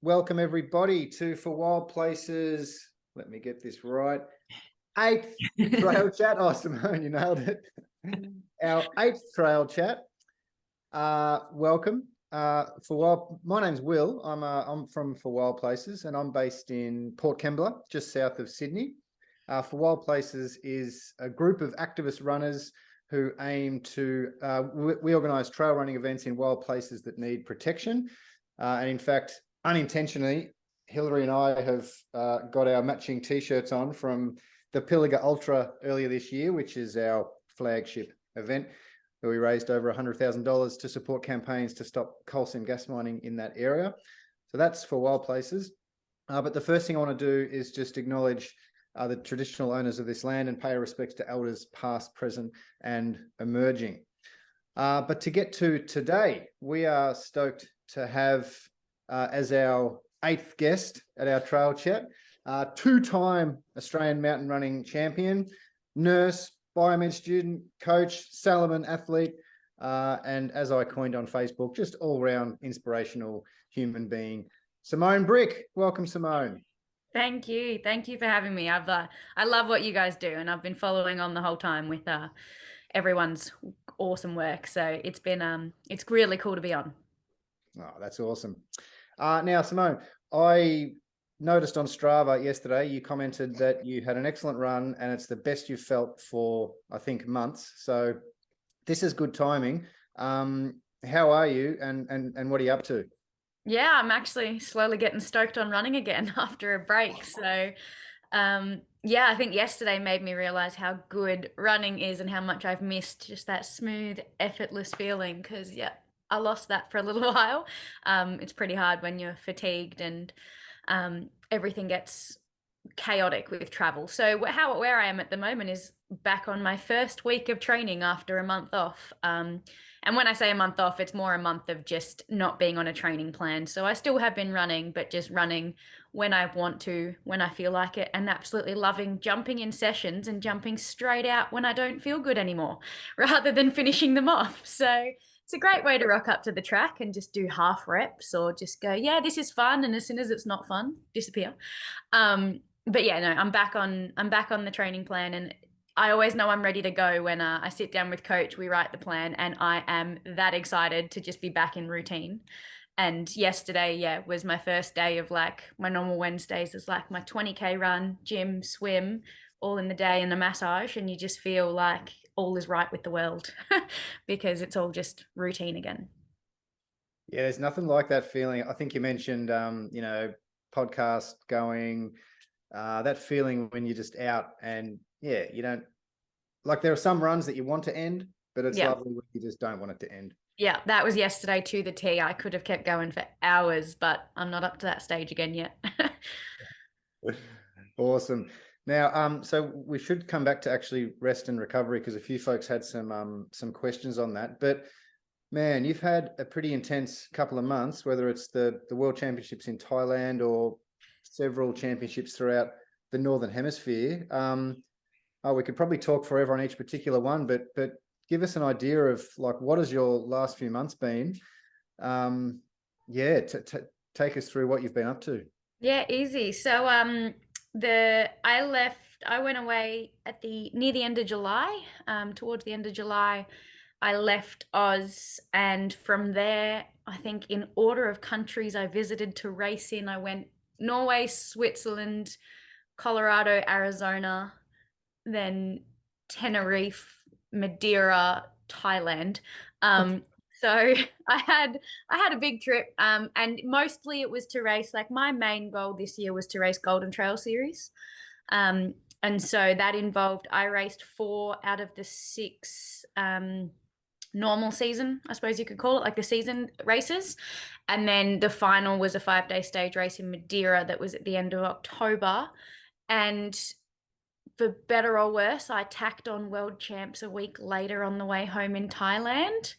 Welcome everybody to For Wild Places. Let me get this right. 8th trail chat. Oh, Simone, you nailed it. Our 8th trail chat. Welcome. My name's Will. I'm from For Wild Places, and I'm based in Port Kembla, just south of Sydney. For Wild Places is a group of activist runners who aim to. We organise trail running events in wild places that need protection, and in fact, unintentionally, Hillary and I have got our matching T-shirts on from the Pilliga Ultra earlier this year, which is our flagship event, where we raised over $100,000 to support campaigns to stop coal seam gas mining in that area. So that's For Wild Places. But the first thing I want to do is just acknowledge the traditional owners of this land and pay our respects to elders past, present, and emerging. But to get to today, we are stoked to have as our 8th guest at our trail chat, two-time Australian mountain running champion, nurse, biomed student, coach, Salomon athlete, and as I coined on Facebook, just all-round inspirational human being, Simone Brick. Welcome, Simone. Thank you. Thank you for having me. I love what you guys do, and I've been following on the whole time with everyone's awesome work. So it's really cool to be on. Oh, that's awesome. Now, Simone, I noticed on Strava yesterday, you commented that you had an excellent run and it's the best you've felt for, I think, months. So this is good timing. How are you and what are you up to? Yeah, I'm actually slowly getting stoked on running again after a break. So, yeah, I think yesterday made me realize how good running is and how much I've missed just that smooth, effortless feeling. Because, yeah, I lost that for a little while. It's pretty hard when you're fatigued and everything gets chaotic with travel. So where I am at the moment is back on my first week of training after a month off. And when I say a month off, it's more a month of just not being on a training plan. So I still have been running, but just running when I want to, when I feel like it, and absolutely loving jumping in sessions and jumping straight out when I don't feel good anymore, rather than finishing them off. So it's a great way to rock up to the track and just do half reps or just go, yeah, this is fun. And as soon as it's not fun, disappear. But yeah, no, I'm back on the training plan, and I always know I'm ready to go when I sit down with coach, we write the plan, and I am that excited to just be back in routine. And yesterday, yeah, was my first day of like my normal Wednesdays is like my 20K run, gym, swim, all in the day and a massage, and you just feel like all is right with the world because it's all just routine again. Yeah, there's nothing like that feeling. I think you mentioned, podcast going, that feeling when you're just out and yeah, you don't like, there are some runs that you want to end, but it's Yeah. lovely when you just don't want it to end. Yeah, that was yesterday to the T. I could have kept going for hours, but I'm not up to that stage again yet. Awesome. Now, so we should come back to actually rest and recovery because a few folks had some questions on that. But man, you've had a pretty intense couple of months, whether it's the World Championships in Thailand or several championships throughout the Northern Hemisphere. We could probably talk forever on each particular one, but give us an idea of like, what has your last few months been? Yeah, take us through what you've been up to. Yeah, easy. So I went away at the near the end of July. Towards the end of July, I left Oz, and from there, I think in order of countries I visited to race in, I went Norway, Switzerland, Colorado, Arizona, then Tenerife, Madeira, Thailand. So I had a big trip, and mostly it was to race. Like my main goal this year was to race Golden Trail Series, and so that involved I raced 4 out of the 6 normal season, I suppose you could call it, like the season races, and then the final was a 5-day stage race in Madeira that was at the end of October, and for better or worse, I tacked on world champs a week later on the way home in Thailand.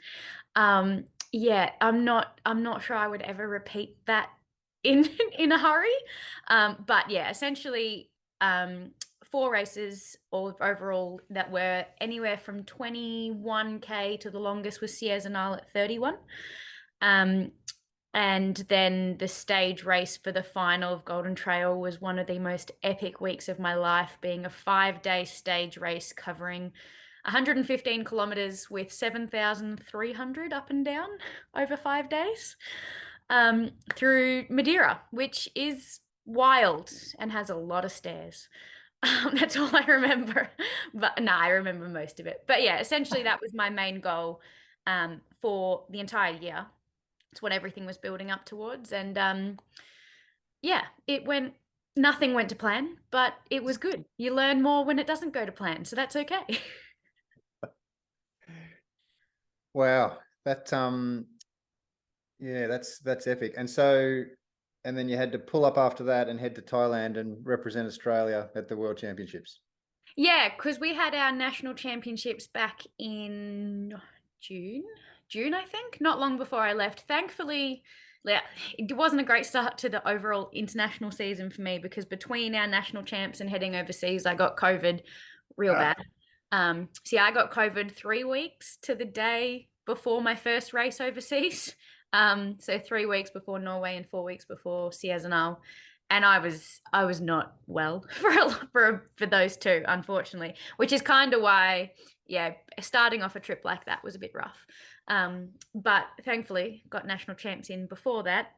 Yeah, I'm not sure I would ever repeat that in in a hurry. But yeah, essentially 4 races all overall that were anywhere from 21K to the longest was Sierre at 31. And then the stage race for the final of Golden Trail was one of the most epic weeks of my life, being a 5-day stage race covering 115 kilometers with 7,300 up and down over 5 days, through Madeira, which is wild and has a lot of stairs. That's all I remember. But no, I remember most of it. But yeah, essentially that was my main goal, for the entire year. It's what everything was building up towards. And yeah, nothing went to plan, but it was good. You learn more when it doesn't go to plan, so that's okay. Wow. Yeah, that's epic. And then you had to pull up after that and head to Thailand and represent Australia at the World Championships. Yeah, because we had our national championships back in June, I think, not long before I left. Thankfully, yeah, it wasn't a great start to the overall international season for me because between our national champs and heading overseas, I got COVID real bad. So yeah, I got COVID 3 weeks to the day before my first race overseas. So 3 weeks before Norway and 4 weeks before Siezenal, and I was not well for those two, unfortunately, which is kind of why, yeah, starting off a trip like that was a bit rough. But thankfully got national champs in before that,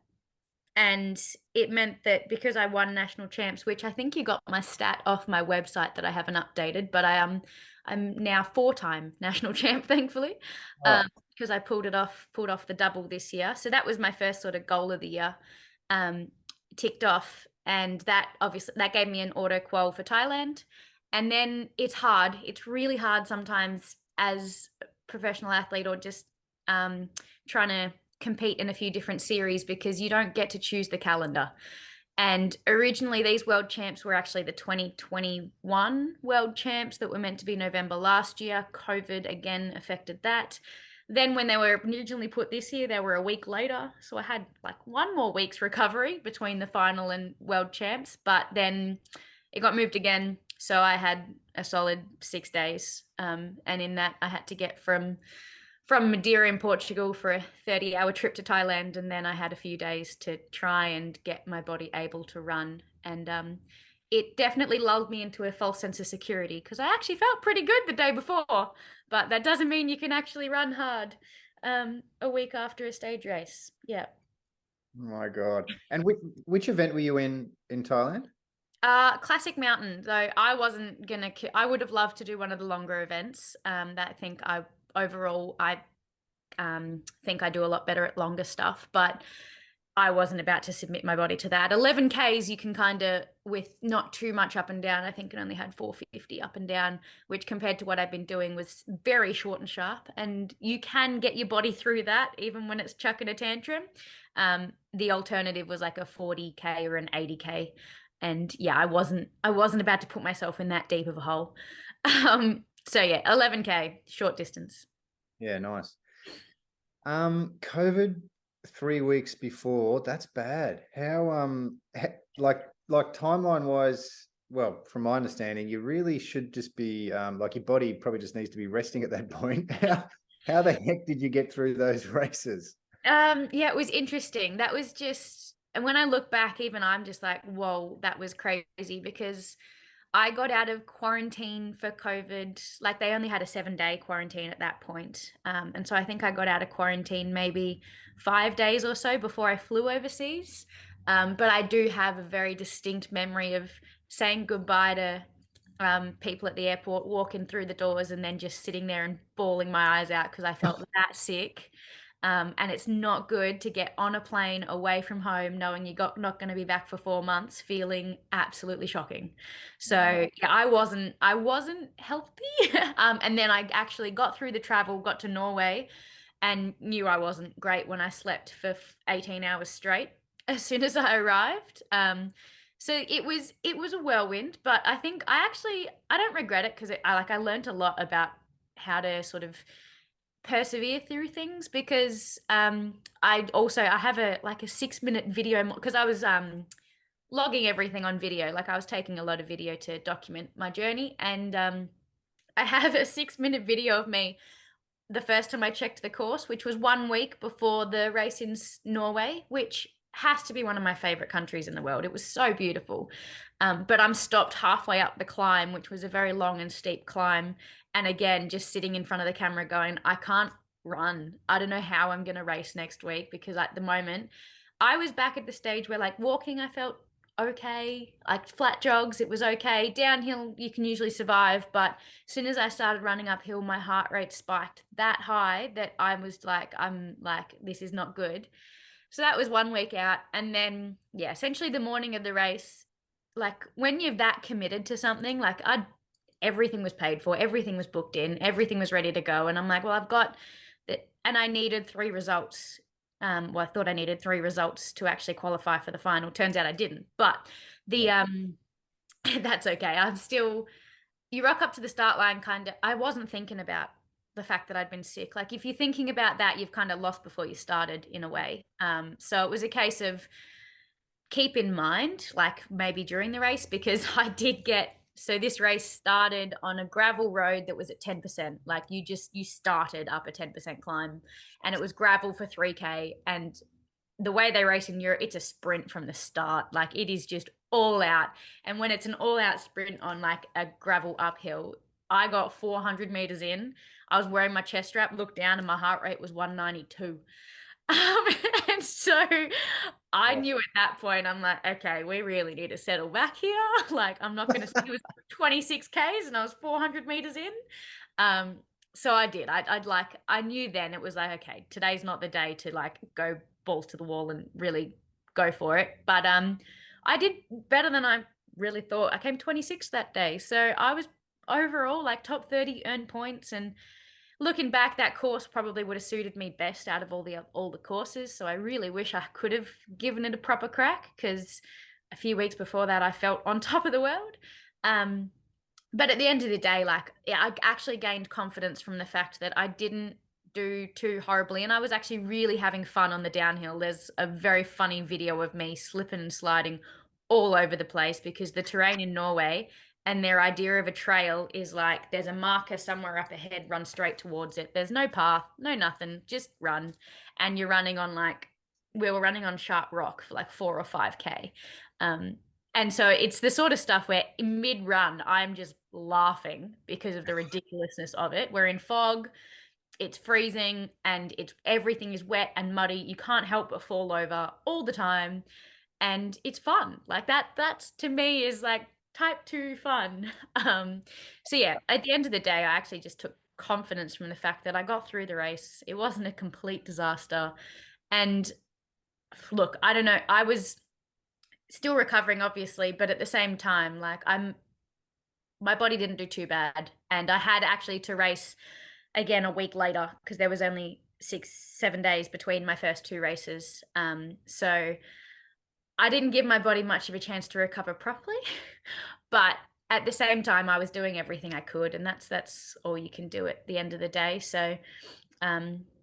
and it meant that because I won national champs, which I think you got my stat off my website that I haven't updated, but I'm now 4-time national champ, thankfully, Oh, because I pulled off the double this year. So that was my first sort of goal of the year, um, ticked off, and that obviously that gave me an auto qual for Thailand. And then it's hard. It's really hard sometimes as a professional athlete or just trying to compete in a few different series because you don't get to choose the calendar. And originally, these world champs were actually the 2021 world champs that were meant to be November last year. COVID again affected that. Then, when they were originally put this year, they were a week later. So I had like one more week's recovery between the final and world champs. But then it got moved again. So I had a solid 6 days. And in that, I had to get from Madeira in Portugal for a 30-hour trip to Thailand, and then I had a few days to try and get my body able to run. And it definitely lulled me into a false sense of security because I actually felt pretty good the day before, but that doesn't mean you can actually run hard a week after a stage race. Yeah. my God. And which event were you in Thailand? Classic mountain, though I wasn't gonna. I would have loved to do one of the longer events. That I think I overall I think I do a lot better at longer stuff, but I wasn't about to submit my body to that. 11Ks, you can kind of, with not too much up and down, I think it only had 450 up and down, which compared to what I've been doing was very short and sharp. And you can get your body through that even when it's chucking a tantrum. The alternative was like a 40K or an 80K. And yeah, I wasn't about to put myself in that deep of a hole. So yeah, 11K, short distance. Yeah, nice. COVID 3 weeks before, that's bad. How like timeline wise, well, from my understanding, you really should just be like your body probably just needs to be resting at that point. How the heck did you get through those races? Yeah, it was interesting. That was just, and when I look back, even I'm just like, whoa, that was crazy because I got out of quarantine for COVID. Like they only had a 7-day quarantine at that point. And so I think I got out of quarantine maybe 5 days or so before I flew overseas. But I do have a very distinct memory of saying goodbye to people at the airport, walking through the doors, and then just sitting there and bawling my eyes out because I felt that sick. And it's not good to get on a plane away from home knowing not going to be back for 4 months, feeling absolutely shocking. So yeah, I wasn't healthy. And then I actually got through the travel, got to Norway, and knew I wasn't great when I slept for 18 hours straight as soon as I arrived. So it was a whirlwind, but I think I don't regret it because I learned a lot about how to sort of persevere through things because I have a 6-minute video because I was logging everything on video. Like I was taking a lot of video to document my journey, and I have a 6-minute video of me the first time I checked the course, which was 1 week before the race in Norway, which has to be one of my favorite countries in the world. It was so beautiful. But I'm stopped halfway up the climb, which was a very long and steep climb. And again, just sitting in front of the camera going, I can't run. I don't know how I'm going to race next week, because at the moment I was back at the stage where like walking, I felt okay, like flat jogs, it was okay. Downhill, you can usually survive. But as soon as I started running uphill, my heart rate spiked that high that I was like, I'm like, this is not good. So that was 1 week out. And then, yeah, essentially the morning of the race, like when you're that committed to something, like everything was paid for, everything was booked in, everything was ready to go. And I'm like, well, I've got that. And I needed 3 results. Well, I thought I needed 3 results to actually qualify for the final. Turns out I didn't. But the, that's okay. I'm still, you rock up to the start line kind of, I wasn't thinking about the fact that I'd been sick. Like if you're thinking about that, you've kind of lost before you started in a way. So it was a case of keep in mind, like maybe during the race, because I did get, so this race started on a gravel road that was at 10%. Like you started up a 10% climb, and it was gravel for 3K. And the way they race in Europe, it's a sprint from the start. Like it is just all out. And when it's an all out sprint on like a gravel uphill, I got 400 meters in. I was wearing my chest strap, looked down, and my heart rate was 192. Um, and so I knew at that point, I'm like, okay, we really need to settle back here. Like, I'm not going to, it was 26 Ks and I was 400 meters in. So I did. I'd like, I knew then it was like, okay, today's not the day to like go balls to the wall and really go for it. But I did better than I really thought. I came 26th that day. So I was overall like top 30, earned points. And looking back, that course probably would have suited me best out of all the courses. So I really wish I could have given it a proper crack, because a few weeks before that I felt on top of the world. But at the end of the day, like, yeah, I actually gained confidence from the fact that I didn't do too horribly, and I was actually really having fun on the downhill. There's a very funny video of me slipping and sliding all over the place, because the terrain in Norway and their idea of a trail is like there's a marker somewhere up ahead, run straight towards it. There's no path, no nothing, just run. And you're running on like, we were running on sharp rock for like 4 or 5K. And so it's the sort of stuff where mid run, I'm just laughing because of the ridiculousness of it. We're in fog, it's freezing, and it's everything is wet and muddy. You can't help but fall over all the time. And it's fun. Like that's to me is like type 2 fun. So yeah, at the end of the day, I actually just took confidence from the fact that I got through the race. It wasn't a complete disaster. And look, I don't know, I was still recovering obviously, but at the same time, like my body didn't do too bad. And I had actually to race again a week later, because there was only 6-7 days between my first 2 races. So I didn't give my body much of a chance to recover properly, but at the same time, I was doing everything I could, and that's all you can do at the end of the day. So,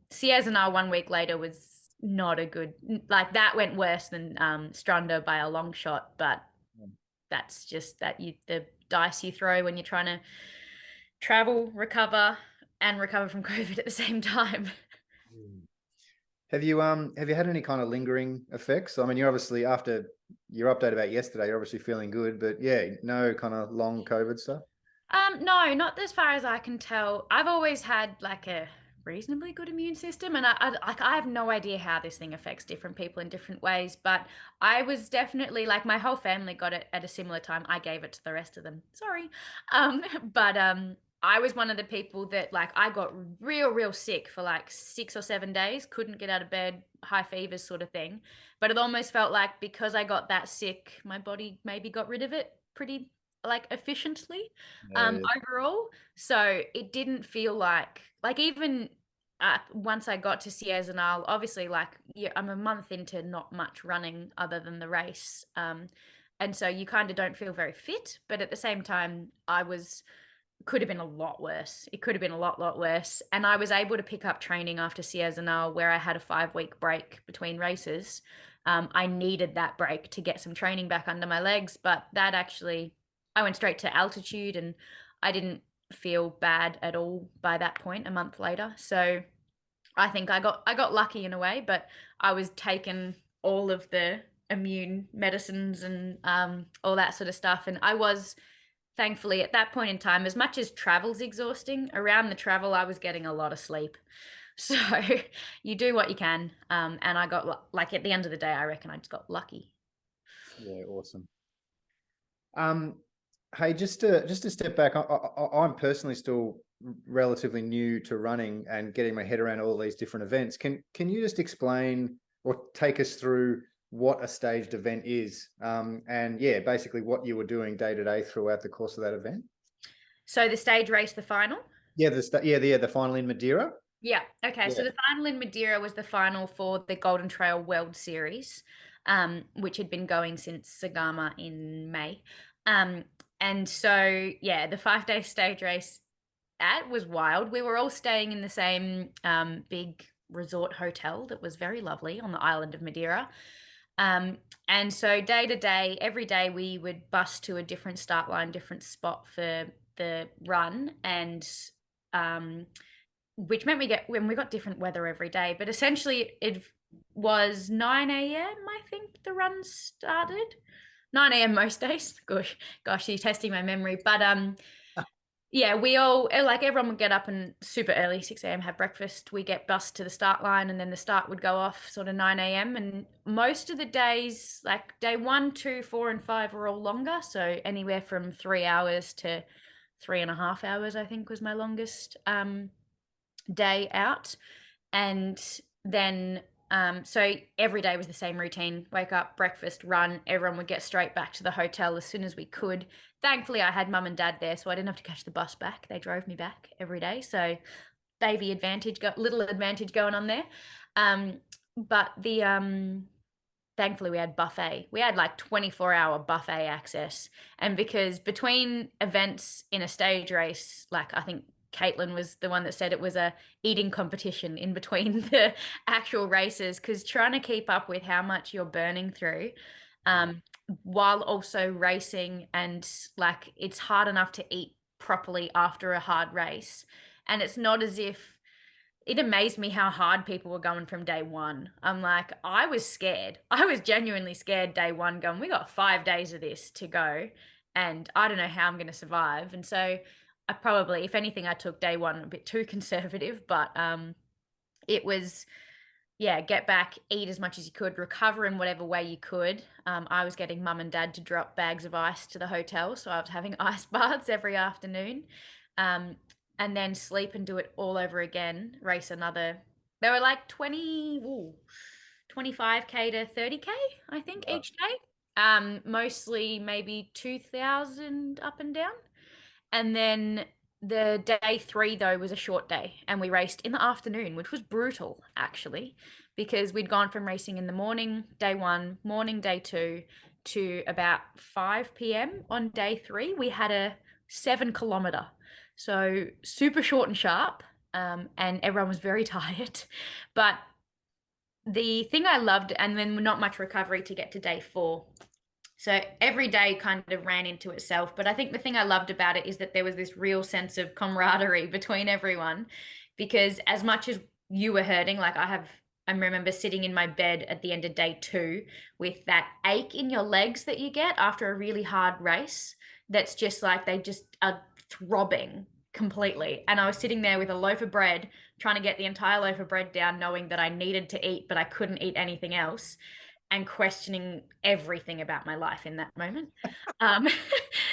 Sierra and I 1 week later was not a good, like that went worse than Stranda by a long shot, but that's just the dice you throw when you're trying to travel, recover, and recover from COVID at the same time. Have you had any kind of lingering effects? I mean, you're obviously, after your update about yesterday, you're obviously feeling good, but yeah, no kind of long COVID stuff. No, not as far as I can tell. I've always had like a reasonably good immune system, and I have no idea how this thing affects different people in different ways. But I was definitely like, my whole family got it at a similar time. I gave it to the rest of them. Sorry, but I was one of the people that like I got real sick for like 6 or 7 days. Couldn't get out of bed, high fevers, sort of thing. But it almost felt like because I got that sick, my body maybe got rid of it pretty like efficiently Yeah. overall. So it didn't feel like even once I got to Sierra, obviously like, yeah, I'm a month into not much running other than the race. And so you kind of don't feel very fit, but at the same time could have been a lot worse. It could have been a lot worse. And I was able to pick up training after Sierra, where I had a 5-week break between races. I needed that break to get some training back under my legs, but that actually, I went straight to altitude, and I didn't feel bad at all by that point, a month later. So I think I got lucky in a way, but I was taking all of the immune medicines and all that sort of stuff. And I was thankfully at that point in time, as much as travel's exhausting, around the travel I was getting a lot of sleep. So you do what you can. And I got like at the end of the day, I reckon I just got lucky. Yeah, awesome. Um, hey, just to step back, I'm personally still relatively new to running and getting my head around all these different events. Can you just explain or take us through what a staged event is? And yeah, basically what you were doing day to day throughout the course of that event. So the stage race, the final. Yeah, the final in Madeira. Yeah. Okay. So Yeah. the final in Madeira was the final for the Golden Trail World Series, which had been going since Sagama in May. Um, and so, yeah, the 5 day stage race, that was wild. We were all staying in the same big resort hotel that was very lovely on the island of Madeira. Um, and so day to day, every day we would bus to a different start line, different spot for the run, and um, which meant when we got different weather every day. But essentially, it was 9 a.m. I think the run started. 9 a.m. most days. Gosh, you're testing my memory. But yeah, we all like everyone would get up and super early, 6 a.m. have breakfast. We get bussed to the start line, and then the start would go off sort of 9 a.m. And most of the days, like day 1, 2, 4, and 5, were all longer. So anywhere from 3 hours to 3.5 hours, I think, was my longest day out. And then so every day was the same routine: wake up, breakfast, run. Everyone would get straight back to the hotel as soon as we could. Thankfully I had mum and dad there, so I didn't have to catch the bus back. They drove me back every day, so baby advantage, got little advantage going on there. But the thankfully we had buffet. We had like 24-hour buffet access. And because between events in a stage race, like I think Caitlin was the one that said it was a eating competition in between the actual races, because trying to keep up with how much you're burning through while also racing, and like it's hard enough to eat properly after a hard race. And it's not as if it amazed me how hard people were going from day one. I'm like, I was scared. I was genuinely scared day one, going, we got 5 days of this to go, and I don't know how I'm going to survive. And so I probably, if anything, I took day one a bit too conservative, but it was, yeah, get back, eat as much as you could, recover in whatever way you could. I was getting mum and dad to drop bags of ice to the hotel, so I was having ice baths every afternoon. Um, and then sleep and do it all over again, race another. They were like 25K to 30K, I think, Wow. each day. Mostly maybe 2,000 up and down. And then the day 3, though, was a short day, and we raced in the afternoon, which was brutal, actually, because we'd gone from racing in the morning, day 1, morning, day 2, to about 5 p.m. on day 3. We had a 7 kilometer. So super short and sharp, and everyone was very tired. But the thing I loved, and then not much recovery to get to day 4. So every day kind of ran into itself. But I think the thing I loved about it is that there was this real sense of camaraderie between everyone, because as much as you were hurting, like I remember sitting in my bed at the end of day 2 with that ache in your legs that you get after a really hard race. That's just like they just are throbbing completely. And I was sitting there with a loaf of bread, trying to get the entire loaf of bread down, knowing that I needed to eat, but I couldn't eat anything else, and questioning everything about my life in that moment. Um,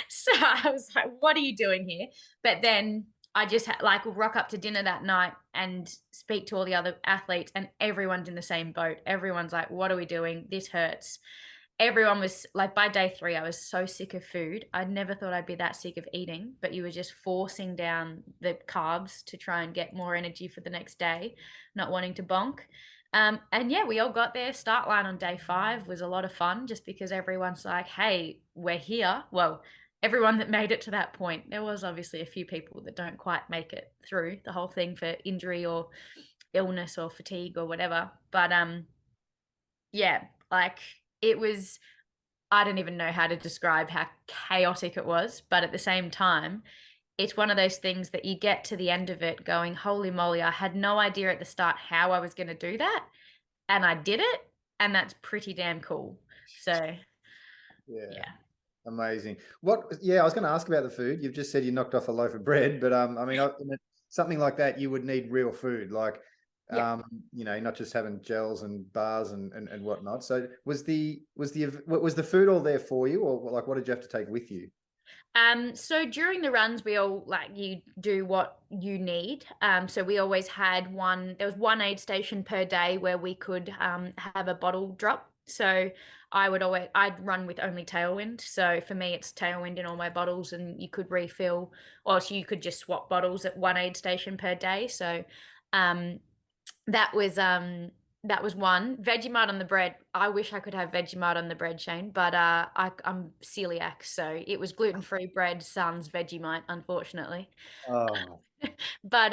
so I was like, what are you doing here? But then I just like rock up to dinner that night and speak to all the other athletes, and everyone's in the same boat. Everyone's like, what are we doing? This hurts. Everyone was like, by day 3, I was so sick of food. I never thought I'd be that sick of eating, but you were just forcing down the carbs to try and get more energy for the next day, not wanting to bonk. And yeah, we all got there. Start line on day 5 was a lot of fun, just because everyone's like, hey, we're here. Well, everyone that made it to that point. There was obviously a few people that don't quite make it through the whole thing for injury or illness or fatigue or whatever. But yeah, like it was, I don't even know how to describe how chaotic it was, but at the same time, it's one of those things that you get to the end of it going, holy moly, I had no idea at the start how I was going to do that. And I did it. And that's pretty damn cool. So, Yeah. yeah. Amazing. Yeah, I was going to ask about the food. You've just said you knocked off a loaf of bread, but I mean, something like that, you would need real food, like, Yeah. not just having gels and bars and whatnot. So was the food all there for you, or like what did you have to take with you? So during the runs, we all like you do what you need. So we always had there was one aid station per day where we could have a bottle drop. So I'd run with only tailwind. So for me, it's tailwind in all my bottles, and you could refill, or so you could just swap bottles at one aid station per day. So, um, that was um that was one. Vegemite on the bread. I wish I could have Vegemite on the bread, Shane, but I'm celiac, so it was gluten-free bread sans Vegemite, unfortunately. Oh, But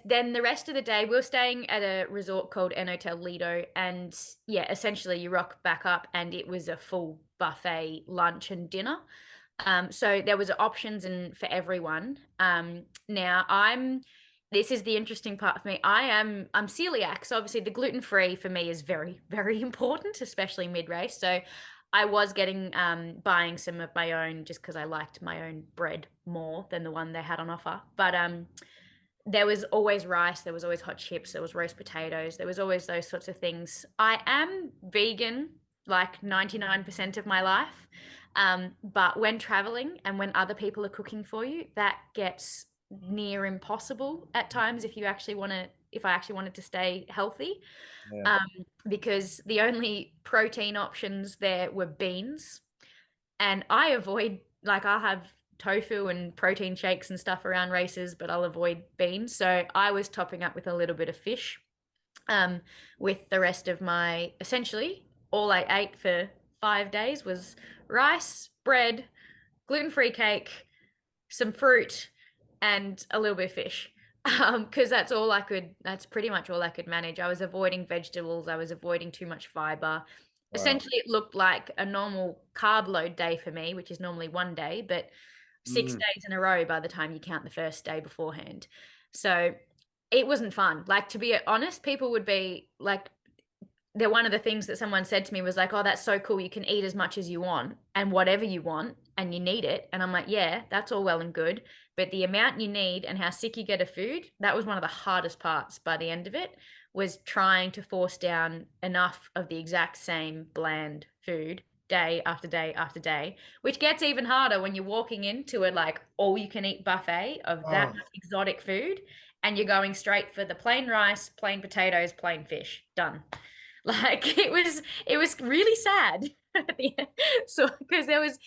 then the rest of the day, we were staying at a resort called Hotel Lido, and yeah, essentially you rock back up, and it was a full buffet lunch and dinner. So there was options and for everyone. Now this is the interesting part for me. I'm celiac, so obviously the gluten free for me is very very important, especially mid race. So I was getting buying some of my own just because I liked my own bread more than the one they had on offer. But there was always rice, there was always hot chips, there was roast potatoes, there was always those sorts of things. I am vegan like 99% of my life. But when traveling and when other people are cooking for you, that gets near impossible at times if I actually wanted to stay healthy. yeah. Um, because the only protein options there were beans, and I avoid like I'll have tofu and protein shakes and stuff around races, but I'll avoid beans. So I was topping up with a little bit of fish. With the rest of my essentially all I ate for 5 days was rice, bread, gluten-free cake, some fruit, and a little bit of fish. Because that's pretty much all I could manage. I was avoiding vegetables, I was avoiding too much fiber. Wow. Essentially, it looked like a normal carb load day for me, which is normally one day, but six Mm, days in a row by the time you count the first day beforehand. So it wasn't fun. Like, to be honest, people would be like, one of the things that someone said to me was like, "Oh, that's so cool. You can eat as much as you want and whatever you want, and you need it." And I'm like, "Yeah, that's all well and good, but the amount you need and how sick you get of food, that was one of the hardest parts by the end of it, was trying to force down enough of the exact same bland food day after day after day, which gets even harder when you're walking into a like all you can eat buffet of that oh, exotic food and you're going straight for the plain rice, plain potatoes, plain fish. Done. Like it was really sad. So because there was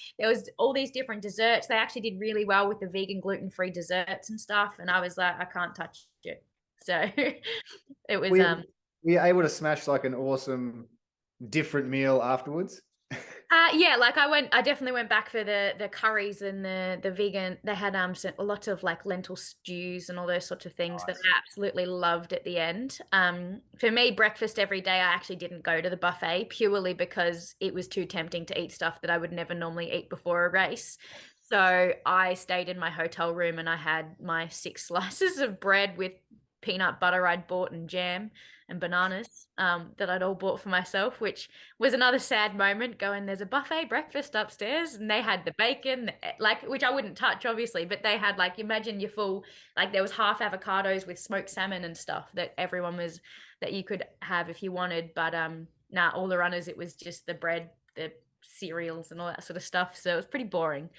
all these different desserts. They actually did really well with the vegan gluten-free desserts and stuff. And I was like, I can't touch it. So it was we were you able to smash like an awesome different meal afterwards? yeah, like I definitely went back for the curries and the vegan. They had lots of like lentil stews and all those sorts of things that Nice. I absolutely loved at the end. For me, breakfast every day, I actually didn't go to the buffet purely because it was too tempting to eat stuff that I would never normally eat before a race. So I stayed in my hotel room and I had my 6 slices of bread with peanut butter I'd bought and jam and bananas that I'd all bought for myself, which was another sad moment going, there's a buffet breakfast upstairs and they had the bacon, like, which I wouldn't touch obviously, but they had like, imagine your full, like there was half avocados with smoked salmon and stuff that you could have if you wanted. But nah, all the runners, it was just the bread, the cereals and all that sort of stuff. So it was pretty boring.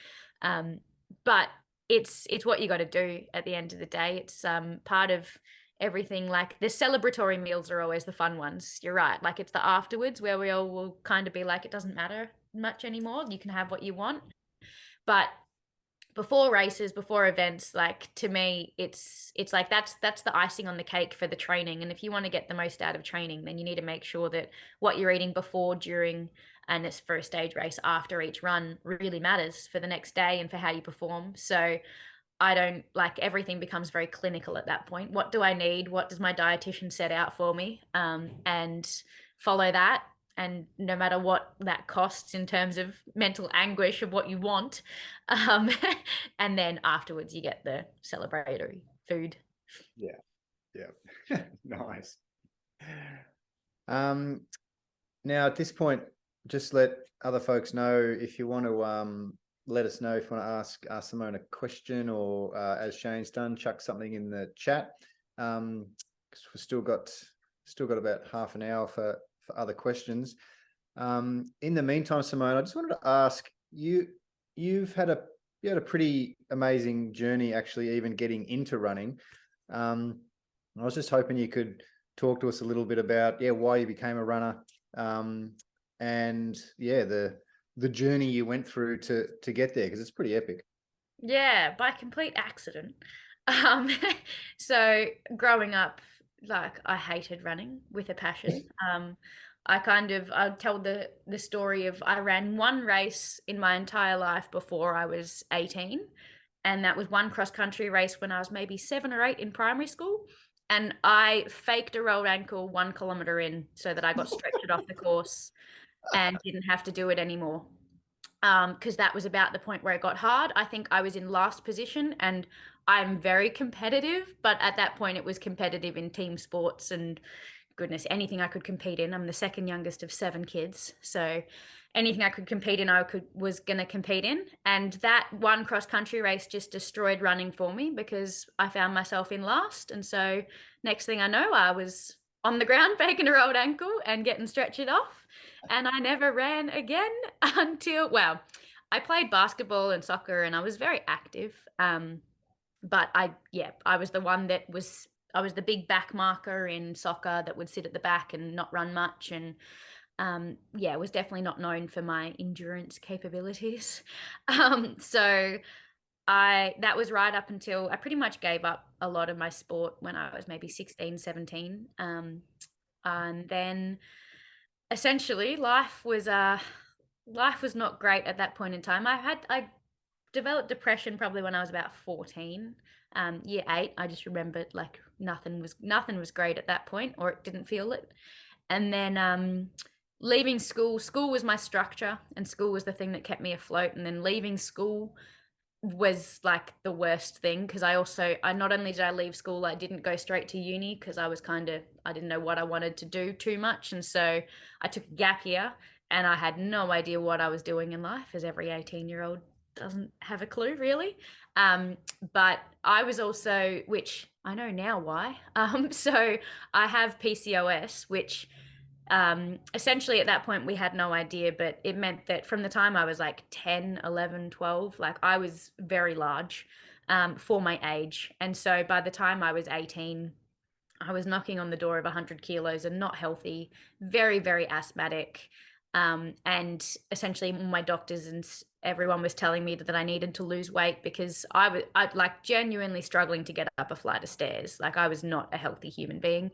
Um, but it's what you got to do at the end of the day. It's part of everything. Like the celebratory meals are always the fun ones. You're right. Like it's the afterwards where we all will kind of be like, it doesn't matter much anymore. You can have what you want. But before races, before events, like to me, it's like that's the icing on the cake for the training. And if you want to get the most out of training, then you need to make sure that what you're eating before, during, and it's for a stage race after each run really matters for the next day and for how you perform. So I don't like everything becomes very clinical at that point. What do I need? What does my dietitian set out for me? And follow that. and no matter what that costs in terms of mental anguish of what you want, and then afterwards you get the celebratory food. Yeah. Yeah. Nice. Um, Now, at this point, just let other folks know if you want to let us know if you want to ask Simone a question, or as Shane's done, chuck something in the chat. Because we've still got about half an hour for other questions. In the meantime, Simone, I just wanted to ask you. You had a pretty amazing journey, actually, even getting into running. I was just hoping you could talk to us a little bit about why you became a runner. And the journey you went through to get there, because it's pretty epic. Yeah, by complete accident. Um, so growing up, like I hated running with a passion. I tell the story of I ran one race in my entire life before I was 18, and that was one cross country race when I was maybe 7 or 8 in primary school. And I faked a rolled ankle 1 kilometer in so that I got stretched off the course and didn't have to do it anymore. Because that was about the point where it got hard. I think I was in last position, and I'm very competitive, but at that point it was competitive in team sports and goodness, anything I could compete in. I'm the second youngest of 7 kids, so anything I could compete in, was going to compete in. And that one cross country race just destroyed running for me because I found myself in last. And so next thing I know, I was on the ground faking a rolled ankle and getting stretched off. And I never ran again until, well, I played basketball and soccer and I was very active. But I was the one that was, I was the big back marker in soccer that would sit at the back and not run much. And was definitely not known for my endurance capabilities. So that was right up until I pretty much gave up a lot of my sport when I was maybe 16, 17. And then essentially life was not great at that point in time. I developed depression probably when I was about 14. Year 8, I just remembered like nothing was great at that point, or it didn't feel it. And then leaving school was my structure, and school was the thing that kept me afloat. And then leaving school was like the worst thing, because I not only did I leave school, I didn't go straight to uni because I didn't know what I wanted to do too much. And so I took a gap year, and I had no idea what I was doing in life, as every 18-year-old doesn't have a clue really. But I was also, which I know now why. So I have PCOS, which essentially at that point we had no idea, but it meant that from the time I was like 10, 11, 12, like I was very large for my age. And so by the time I was 18, I was knocking on the door of 100 kilos and not healthy, very, very asthmatic. And essentially my doctors and everyone was telling me that I needed to lose weight because I'd like genuinely struggling to get up a flight of stairs. Like I was not a healthy human being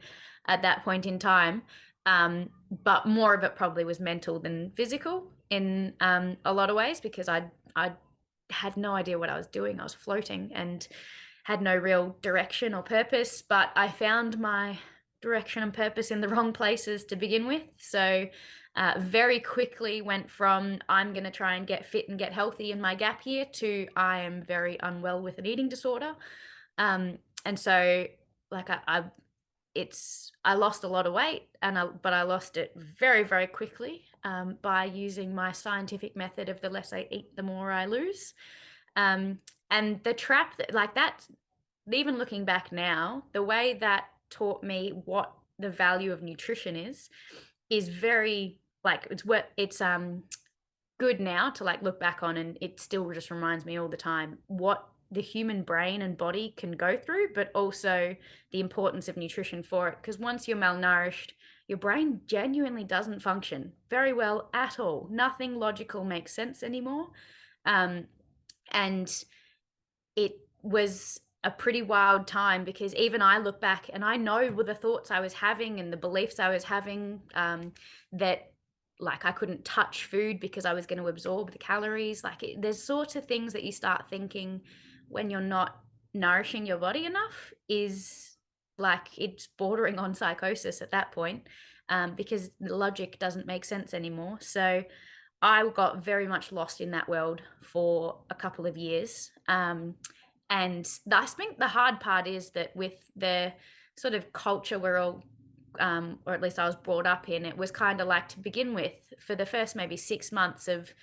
at that point in time. But more of it probably was mental than physical in a lot of ways, because I had no idea what I was doing. I was floating and had no real direction or purpose, but I found my direction and purpose in the wrong places to begin with. So very quickly went from I'm going to try and get fit and get healthy in my gap year to I am very unwell with an eating disorder. And so like I lost a lot of weight, but I lost it very, very quickly by using my scientific method of the less I eat, the more I lose. And the trap like that, even looking back now, the way that taught me what the value of nutrition is very like it's good now to like look back on, and it still just reminds me all the time what the human brain and body can go through, but also the importance of nutrition for it. Because once you're malnourished, your brain genuinely doesn't function very well at all. Nothing logical makes sense anymore. And it was a pretty wild time, because even I look back and I know with the thoughts I was having and the beliefs I was having, that like I couldn't touch food because I was going to absorb the calories. Like there's sort of things that you start thinking when you're not nourishing your body enough is like it's bordering on psychosis at that point, because the logic doesn't make sense anymore. So I got very much lost in that world for a couple of years. And I think the hard part is that with the sort of culture we're all, or at least I was brought up in, it was kind of like, to begin with, for the first maybe 6 months of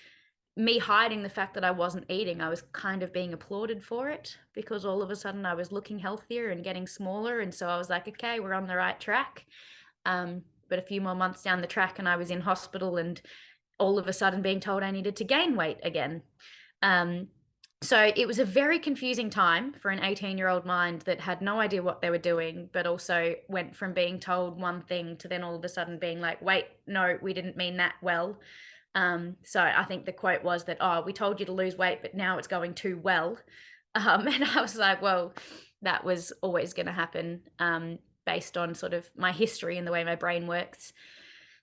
me hiding the fact that I wasn't eating, I was kind of being applauded for it, because all of a sudden I was looking healthier and getting smaller. And so I was like, okay, we're on the right track. But a few more months down the track and I was in hospital and all of a sudden being told I needed to gain weight again. So it was a very confusing time for an 18-year-old mind that had no idea what they were doing, but also went from being told one thing to then all of a sudden being like, wait, no, we didn't mean that well. So I think the quote was that, oh, we told you to lose weight, but now it's going too well. And I was like, well, that was always going to happen, based on sort of my history and the way my brain works.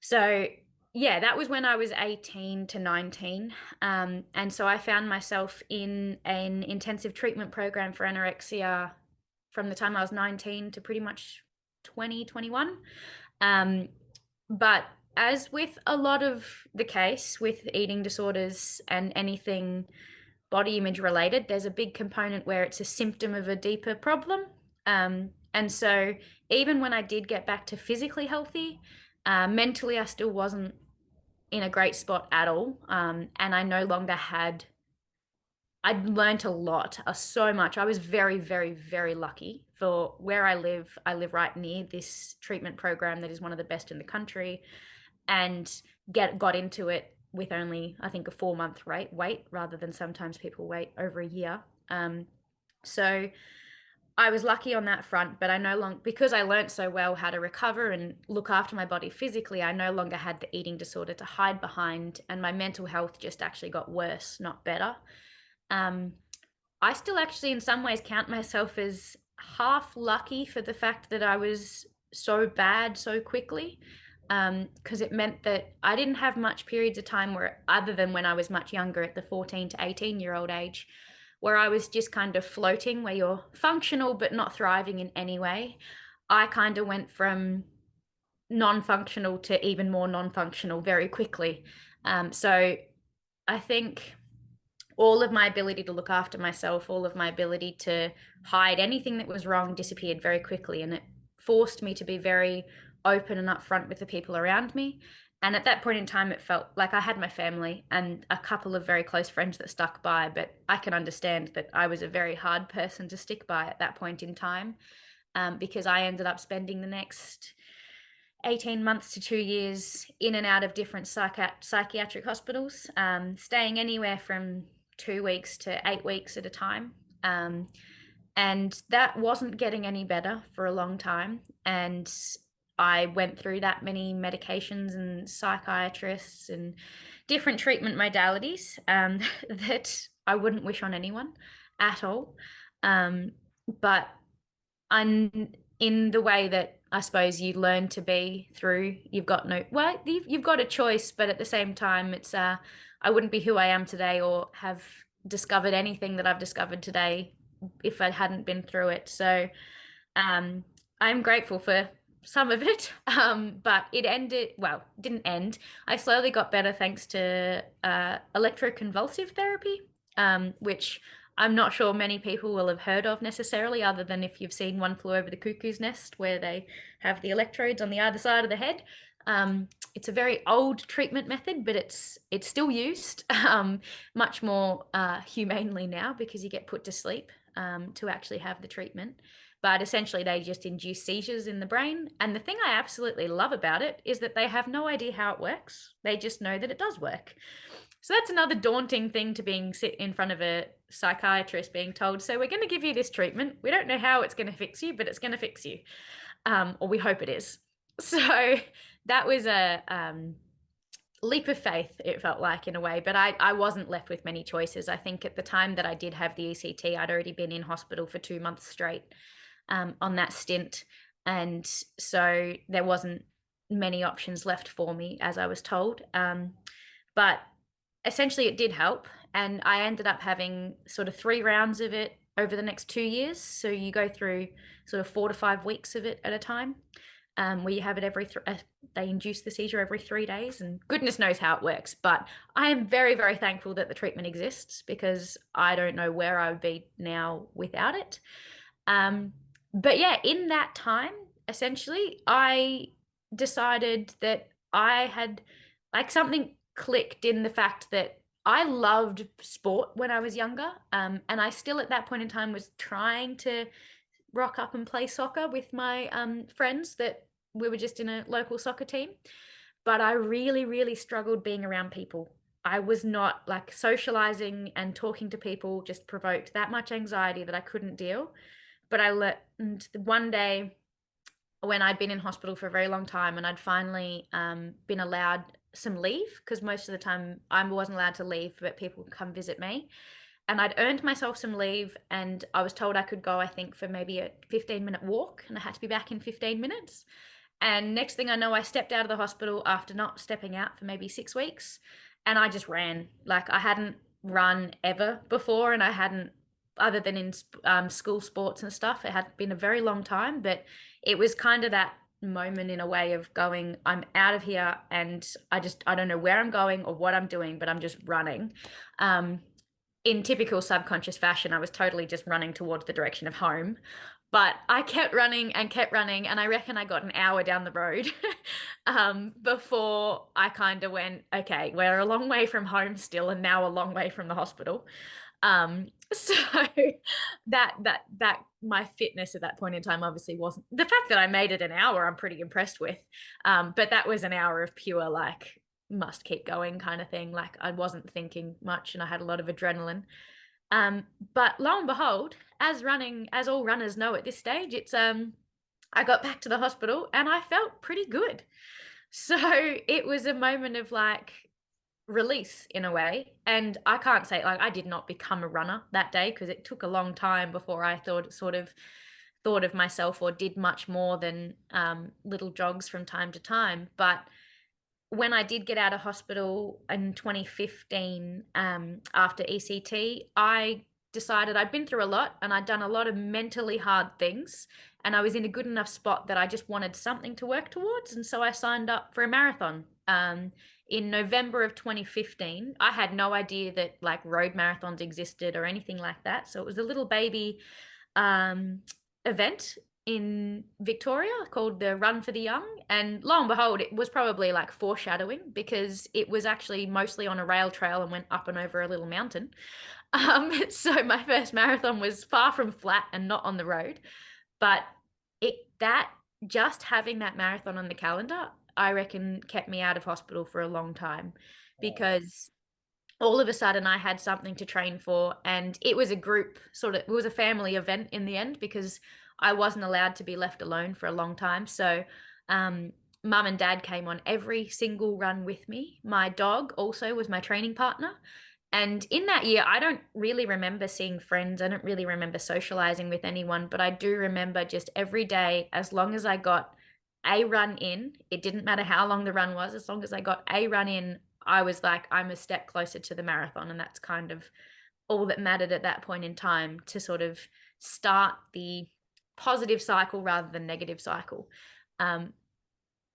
So yeah, that was when I was 18 to 19. And so I found myself in an intensive treatment program for anorexia from the time I was 19 to pretty much 2021. But as with a lot of the case with eating disorders and anything body image related, there's a big component where it's a symptom of a deeper problem. And so even when I did get back to physically healthy, mentally I still wasn't in a great spot at all. And I no longer had, I'd learned a lot, so much. I was very, very, very lucky for where I live. I live right near this treatment program that is one of the best in the country, and got into it with only, I think, a 4-month wait, rather than sometimes people wait over a year. So I was lucky on that front, but I no longer, because I learned so well how to recover and look after my body physically, I no longer had the eating disorder to hide behind, and my mental health just actually got worse, not better. I still actually in some ways count myself as half lucky for the fact that I was so bad so quickly, because it meant that I didn't have much periods of time where, other than when I was much younger at the 14 to 18-year-old age, where I was just kind of floating, where you're functional but not thriving in any way. I kind of went from non-functional to even more non-functional very quickly. So I think all of my ability to look after myself, all of my ability to hide anything that was wrong disappeared very quickly. And it forced me to be very open and upfront with the people around me. And at that point in time, it felt like I had my family and a couple of very close friends that stuck by. But I can understand that I was a very hard person to stick by at that point in time, because I ended up spending the next 18 months to 2 years in and out of different psychiatric hospitals, staying anywhere from 2 weeks to 8 weeks at a time. And that wasn't getting any better for a long time. And I went through that many medications and psychiatrists and different treatment modalities, that I wouldn't wish on anyone at all. But I'm in the way that I suppose you learn to be through, you've got no, well, you've got a choice, but at the same time, it's, I wouldn't be who I am today or have discovered anything that I've discovered today if I hadn't been through it. So, I'm grateful for some of it, but it ended, well, didn't end. I slowly got better thanks to electroconvulsive therapy, which I'm not sure many people will have heard of necessarily, other than if you've seen One Flew Over the Cuckoo's Nest, where they have the electrodes on the other side of the head. It's a very old treatment method, but it's still used, much more humanely now, because you get put to sleep to actually have the treatment. But essentially, they just induce seizures in the brain. And the thing I absolutely love about it is that they have no idea how it works. They just know that it does work. So that's another daunting thing, to being sit in front of a psychiatrist being told, so we're going to give you this treatment. We don't know how it's going to fix you, but it's going to fix you. Or we hope it is. So that was a leap of faith, it felt like, in a way. But I wasn't left with many choices. I think at the time that I did have the ECT, I'd already been in hospital for 2 months straight, on that stint. And so there wasn't many options left for me, as I was told. But essentially it did help. And I ended up having sort of 3 rounds of it over the next 2 years. So you go through sort of 4 to 5 weeks of it at a time, where you have it they induce the seizure every 3 days, and goodness knows how it works. But I am very, very thankful that the treatment exists, because I don't know where I would be now without it. But yeah, in that time, essentially, I decided that I had, like, something clicked in the fact that I loved sport when I was younger. And I still at that point in time was trying to rock up and play soccer with my friends, that we were just in a local soccer team. But I really, really struggled being around people. I was not, like, socializing and talking to people just provoked that much anxiety that I couldn't deal. But I learned one day, when I'd been in hospital for a very long time and I'd finally been allowed some leave, because most of the time I wasn't allowed to leave, but people would come visit me. And I'd earned myself some leave, and I was told I could go, I think, for maybe a 15-minute walk, and I had to be back in 15 minutes. And next thing I know, I stepped out of the hospital after not stepping out for maybe 6 weeks, and I just ran. Like, I hadn't run ever before, and I hadn't, other than in school sports and stuff. It had been a very long time, but it was kind of that moment in a way of going, I'm out of here, and I don't know where I'm going or what I'm doing, but I'm just running. In typical subconscious fashion, I was totally just running towards the direction of home. But I kept running and kept running, and I reckon I got an hour down the road before I kind of went, okay, we're a long way from home still, and now a long way from the hospital. So that my fitness at that point in time obviously wasn't, the fact that I made it an hour, I'm pretty impressed with. But that was an hour of pure, like, must keep going kind of thing. Like, I wasn't thinking much, and I had a lot of adrenaline. But lo and behold, as all runners know at this stage, it's I got back to the hospital and I felt pretty good. So it was a moment of, like, release in a way. And I can't say, like, I did not become a runner that day, because it took a long time before I thought of myself or did much more than little jogs from time to time. But when I did get out of hospital in 2015, after ECT, I decided I'd been through a lot and I'd done a lot of mentally hard things, and I was in a good enough spot that I just wanted something to work towards. And so I signed up for a marathon. In November of 2015, I had no idea that, like, road marathons existed or anything like that. So it was a little baby event in Victoria called the Run for the Young. And lo and behold, it was probably like foreshadowing, because it was actually mostly on a rail trail and went up and over a little mountain. So my first marathon was far from flat and not on the road. But that just having that marathon on the calendar, I reckon, kept me out of hospital for a long time, because all of a sudden I had something to train for. And it was it was a family event in the end, because I wasn't allowed to be left alone for a long time. So mum and dad came on every single run with me. My dog also was my training partner. And in that year, I don't really remember seeing friends. I don't really remember socializing with anyone, but I do remember just every day, as long as I got a run in, it didn't matter how long the run was, as long as I got a run in, I was like, I'm a step closer to the marathon. And that's kind of all that mattered at that point in time, to sort of start the positive cycle rather than negative cycle.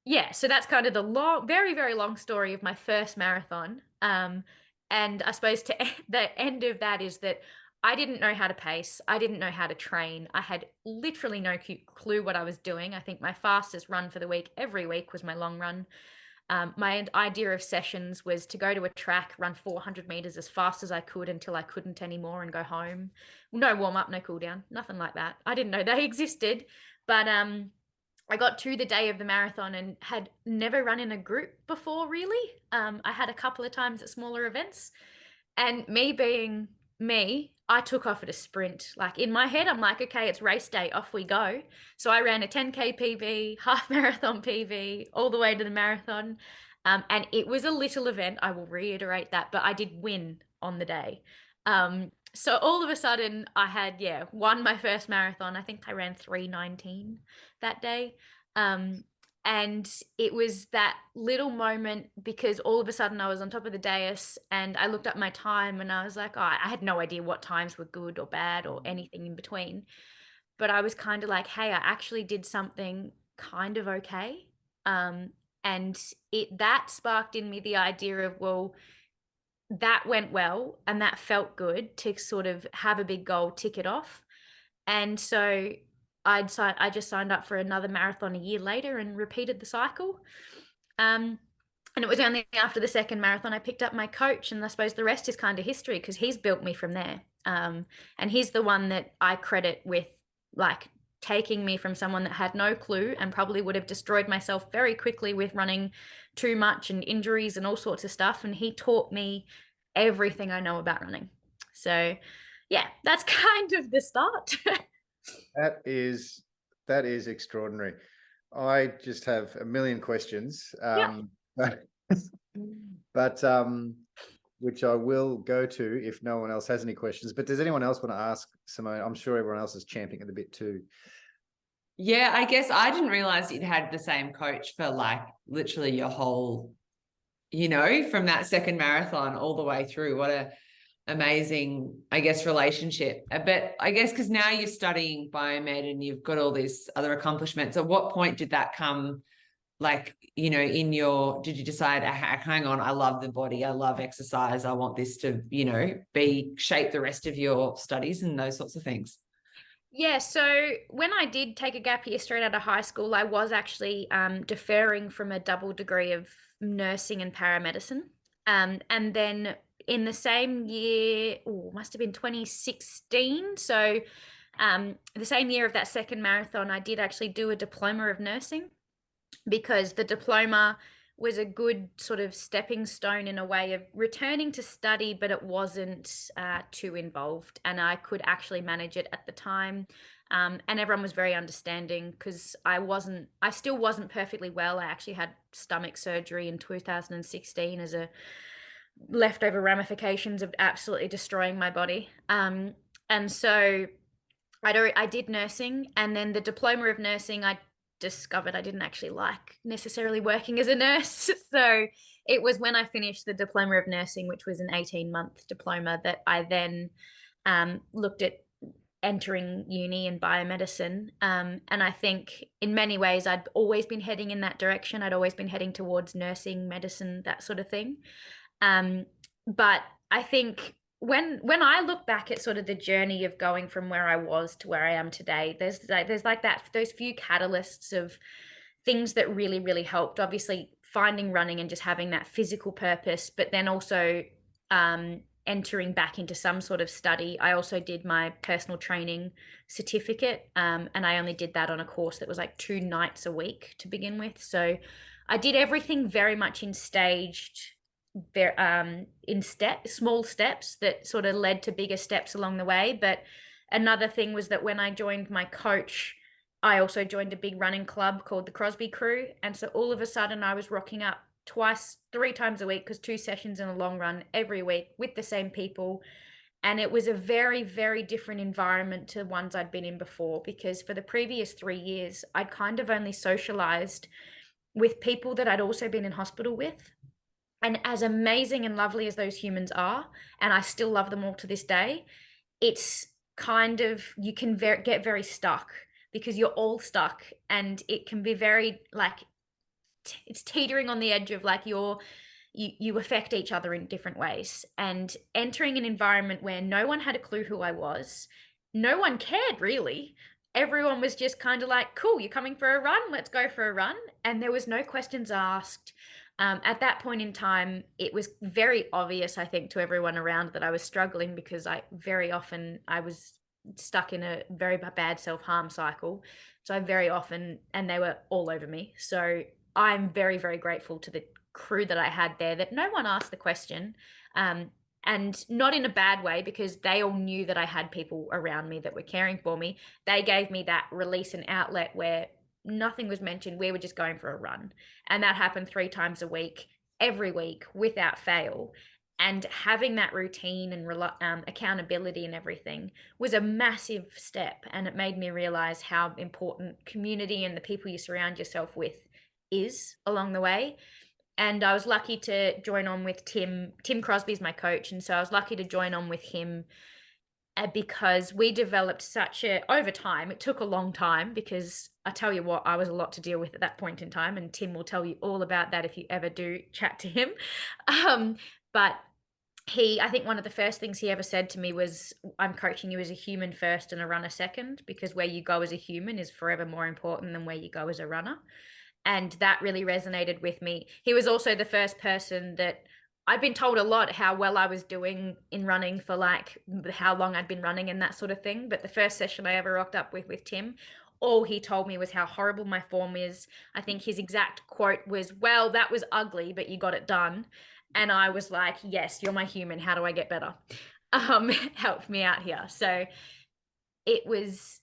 Yeah, so that's kind of the very, very long story of my first marathon. And I suppose the end of that is that I didn't know how to pace. I didn't know how to train. I had literally no clue what I was doing. I think my fastest run for the week every week was my long run. My idea of sessions was to go to a track, run 400 meters as fast as I could until I couldn't anymore, and go home. No warm up, no cool down, nothing like that. I didn't know they existed. But I got to the day of the marathon and had never run in a group before, really. I had a couple of times at smaller events. And me being me, I took off at a sprint. Like, in my head, I'm like, okay, it's race day, off we go. So I ran a 10K PB, half marathon PB, all the way to the marathon. And it was a little event, I will reiterate that, but I did win on the day. So all of a sudden I had, won my first marathon. I think I ran 3:19 that day. And it was that little moment because all of a sudden I was on top of the dais and I looked at my time and I was like, oh, I had no idea what times were good or bad or anything in between. But I was kind of like, hey, I actually did something kind of okay. Um, and that sparked in me the idea of, well, that went well and that felt good to sort of have a big goal, tick it off. And so I just signed up for another marathon a year later and repeated the cycle. Um, and it was only after the second marathon I picked up my coach, and I suppose the rest is kind of history because he's built me from there. And he's the one that I credit with like taking me from someone that had no clue and probably would have destroyed myself very quickly with running too much and injuries and all sorts of stuff. And he taught me everything I know about running. So yeah, that's kind of the start. That is extraordinary. I just have a million questions, Yeah. but which I will go to if no one else has any questions. But does anyone else want to ask Simone? I'm sure everyone else is champing at the bit too. Yeah, I guess I didn't realize you'd had the same coach for like literally your whole, from that second marathon all the way through. What a amazing, I guess, relationship. But I guess because now you're studying biomed and you've got all these other accomplishments, at what point did that come, like, did you decide, hang on, I love the body, I love exercise, I want this to, be shape the rest of your studies and those sorts of things? Yeah, so when I did take a gap year straight out of high school, I was actually deferring from a double degree of nursing and paramedicine. And then in the same year, must have been 2016. So the same year of that second marathon, I did actually do a diploma of nursing because the diploma was a good sort of stepping stone in a way of returning to study, but it wasn't too involved and I could actually manage it at the time. And everyone was very understanding because I still wasn't perfectly well. I actually had stomach surgery in 2016 as a leftover ramifications of absolutely destroying my body. And so I did nursing, and then the diploma of nursing, I discovered I didn't actually like necessarily working as a nurse. So it was when I finished the diploma of nursing, which was an 18-month diploma, that I then looked at entering uni in biomedicine. And I think in many ways I'd always been heading in that direction. I'd always been heading towards nursing, medicine, that sort of thing. But I think when I look back at sort of the journey of going from where I was to where I am today, there's like that those few catalysts of things that really, really helped. Obviously, finding running and just having that physical purpose, but then also entering back into some sort of study. I also did my personal training certificate, and I only did that on a course that was like 2 nights a week to begin with. So I did everything very much in staged, small steps that sort of led to bigger steps along the way. But another thing was that when I joined my coach, I also joined a big running club called the Crosby Crew, and so all of a sudden I was rocking up 3 times a week, because 2 sessions in a long run every week with the same people. And it was a very, very different environment to ones I'd been in before, because for the previous 3 years I'd kind of only socialized with people that I'd also been in hospital with. And as amazing and lovely as those humans are, and I still love them all to this day, it's kind of, you can get very stuck because you're all stuck, and it can be very like, it's teetering on the edge of like you affect each other in different ways. And entering an environment where no one had a clue who I was, no one cared really. Everyone was just kind of like, cool, you're coming for a run, let's go for a run. And there was no questions asked. At that point in time, it was very obvious, I think, to everyone around that I was struggling, because I was stuck in a very bad self-harm cycle. So I very often, and they were all over me. So I'm very, very grateful to the crew that I had there, that no one asked the question. And not in a bad way, because they all knew that I had people around me that were caring for me. They gave me that release and outlet where nothing was mentioned. We were just going for a run. And that happened 3 times a week, every week, without fail. And having that routine and accountability and everything was a massive step. And it made me realize how important community and the people you surround yourself with is along the way. And I was lucky to join on with Tim. Tim Crosby's my coach. And so I was lucky to join on with him because we developed over time, it took a long time, because I tell you what, I was a lot to deal with at that point in time. And Tim will tell you all about that if you ever do chat to him. But I think one of the first things he ever said to me was, I'm coaching you as a human first and a runner second, because where you go as a human is forever more important than where you go as a runner. And that really resonated with me. He was also the first person that I'd been told a lot how well I was doing in running for like how long I'd been running and that sort of thing. But the first session I ever rocked up with Tim, all he told me was how horrible my form is. I think his exact quote was, well, that was ugly, but you got it done. And I was like, yes, you're my human. How do I get better? Helped me out here. So it was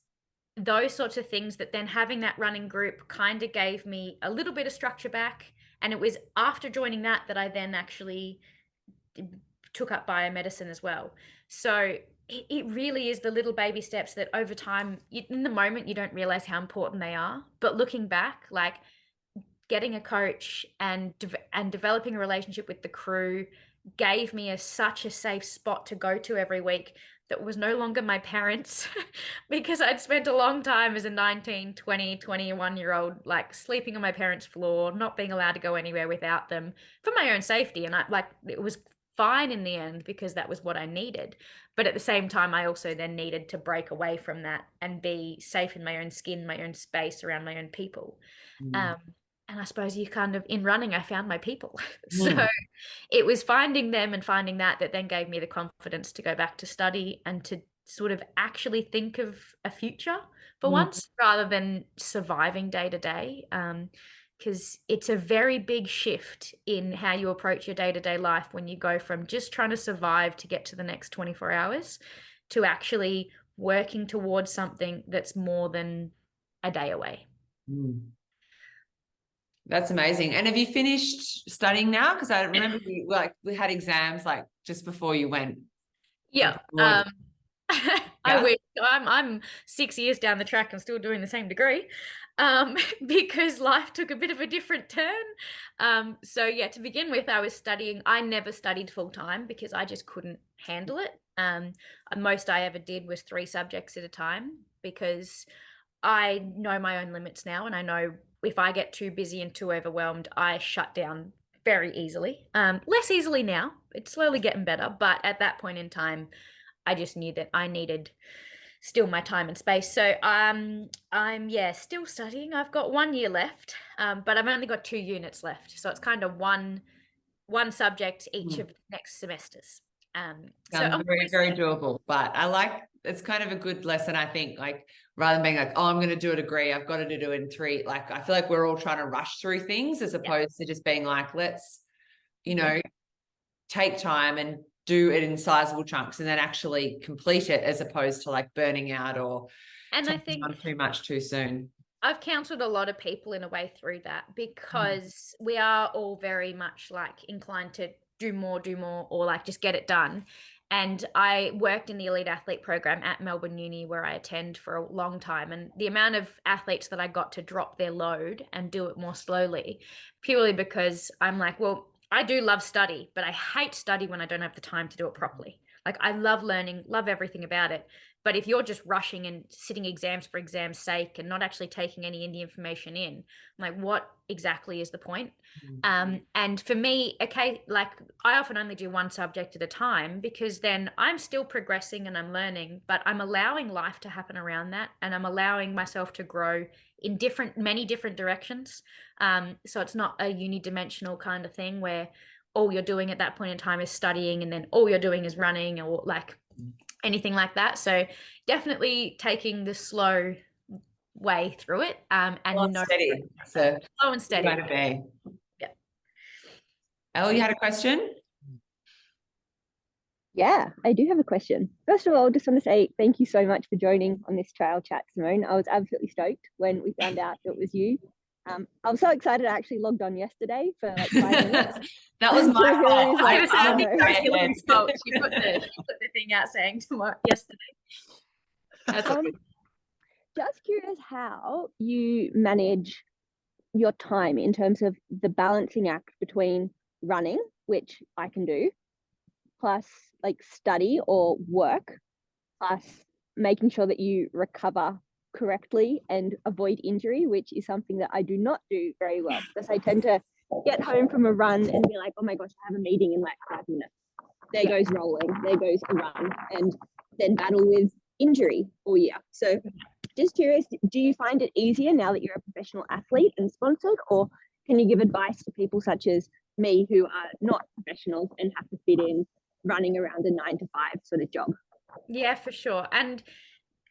those sorts of things that then having that running group kind of gave me a little bit of structure back. And it was after joining that I then actually took up biomedicine as well. So it really is the little baby steps that over time, in the moment, you don't realize how important they are. But looking back, like getting a coach and developing a relationship with the crew gave me such a safe spot to go to every week that was no longer my parents because I'd spent a long time as a 19, 20, 21-year-old, like sleeping on my parents' floor, not being allowed to go anywhere without them for my own safety. And it was fine in the end because that was what I needed. But at the same time, I also then needed to break away from that and be safe in my own skin, my own space, around my own people. And I suppose in running, I found my people. So it was finding them and finding that then gave me the confidence to go back to study and to sort of actually think of a future for once, rather than surviving day to day. Because it's a very big shift in how you approach your day-to-day life when you go from just trying to survive to get to the next 24 hours to actually working towards something that's more than a day away. That's amazing. And have you finished studying now? Because I remember we had exams like just before you went. Yeah. Yeah. I wish. I'm 6 years down the track and still doing the same degree, because life took a bit of a different turn. So yeah, to begin with, I was studying. I never studied full time because I just couldn't handle it. Most I ever did was 3 subjects at a time because I know my own limits now, and I know if I get too busy and too overwhelmed, I shut down very easily. Less easily now. It's slowly getting better, but at that point in time, I just knew that I needed still my time and space. So I'm still studying. I've got 1 year left, but I've only got 2 units left. So it's kind of one subject each of the next semesters. Sounds very, very doable, but it's kind of a good lesson, I think, like rather than being like, oh, I'm going to do a degree, I've got to do it in 3. Like, I feel like we're all trying to rush through things as opposed to just being like, let's, take time and do it in sizable chunks and then actually complete it, as opposed to like burning out or I think on too much too soon. I've counseled a lot of people in a way through that because we are all very much like inclined to do more, or like just get it done. And I worked in the elite athlete program at Melbourne Uni where I attend for a long time. And the amount of athletes that I got to drop their load and do it more slowly, purely because I'm like, well, I do love study, but I hate study when I don't have the time to do it properly. Like I love learning, love everything about it. But if you're just rushing and sitting exams for exam's sake and not actually taking any of the information in, I'm like, what exactly is the point? And for me, okay, like I often only do 1 subject at a time because then I'm still progressing and I'm learning, but I'm allowing life to happen around that. And I'm allowing myself to grow in many different directions. So it's not a unidimensional kind of thing where all you're doing at that point in time is studying and then all you're doing is running or like anything like that. So definitely taking the slow way through it and steady. So slow and steady. Yeah. Elle, you had a question? Yeah, I do have a question. First of all, just want to say thank you so much for joining on this trail chat, Simone. I was absolutely stoked when we found out it was you. I was so excited I actually logged on yesterday for like 5 minutes. That was my fault. I think she put the thing out saying tomorrow yesterday. That's just curious how you manage your time in terms of the balancing act between running, which I can do, plus like study or work, plus making sure that you recover correctly and avoid injury, which is something that I do not do very well, because I tend to get home from a run and be like, oh my gosh, I have a meeting in like 5 minutes. There goes rolling, there goes a run, and then battle with injury all year. So just curious, do you find it easier now that you're a professional athlete and sponsored, or can you give advice to people such as me who are not professionals and have to fit in running around a 9 to 5 sort of job? Yeah, for sure. And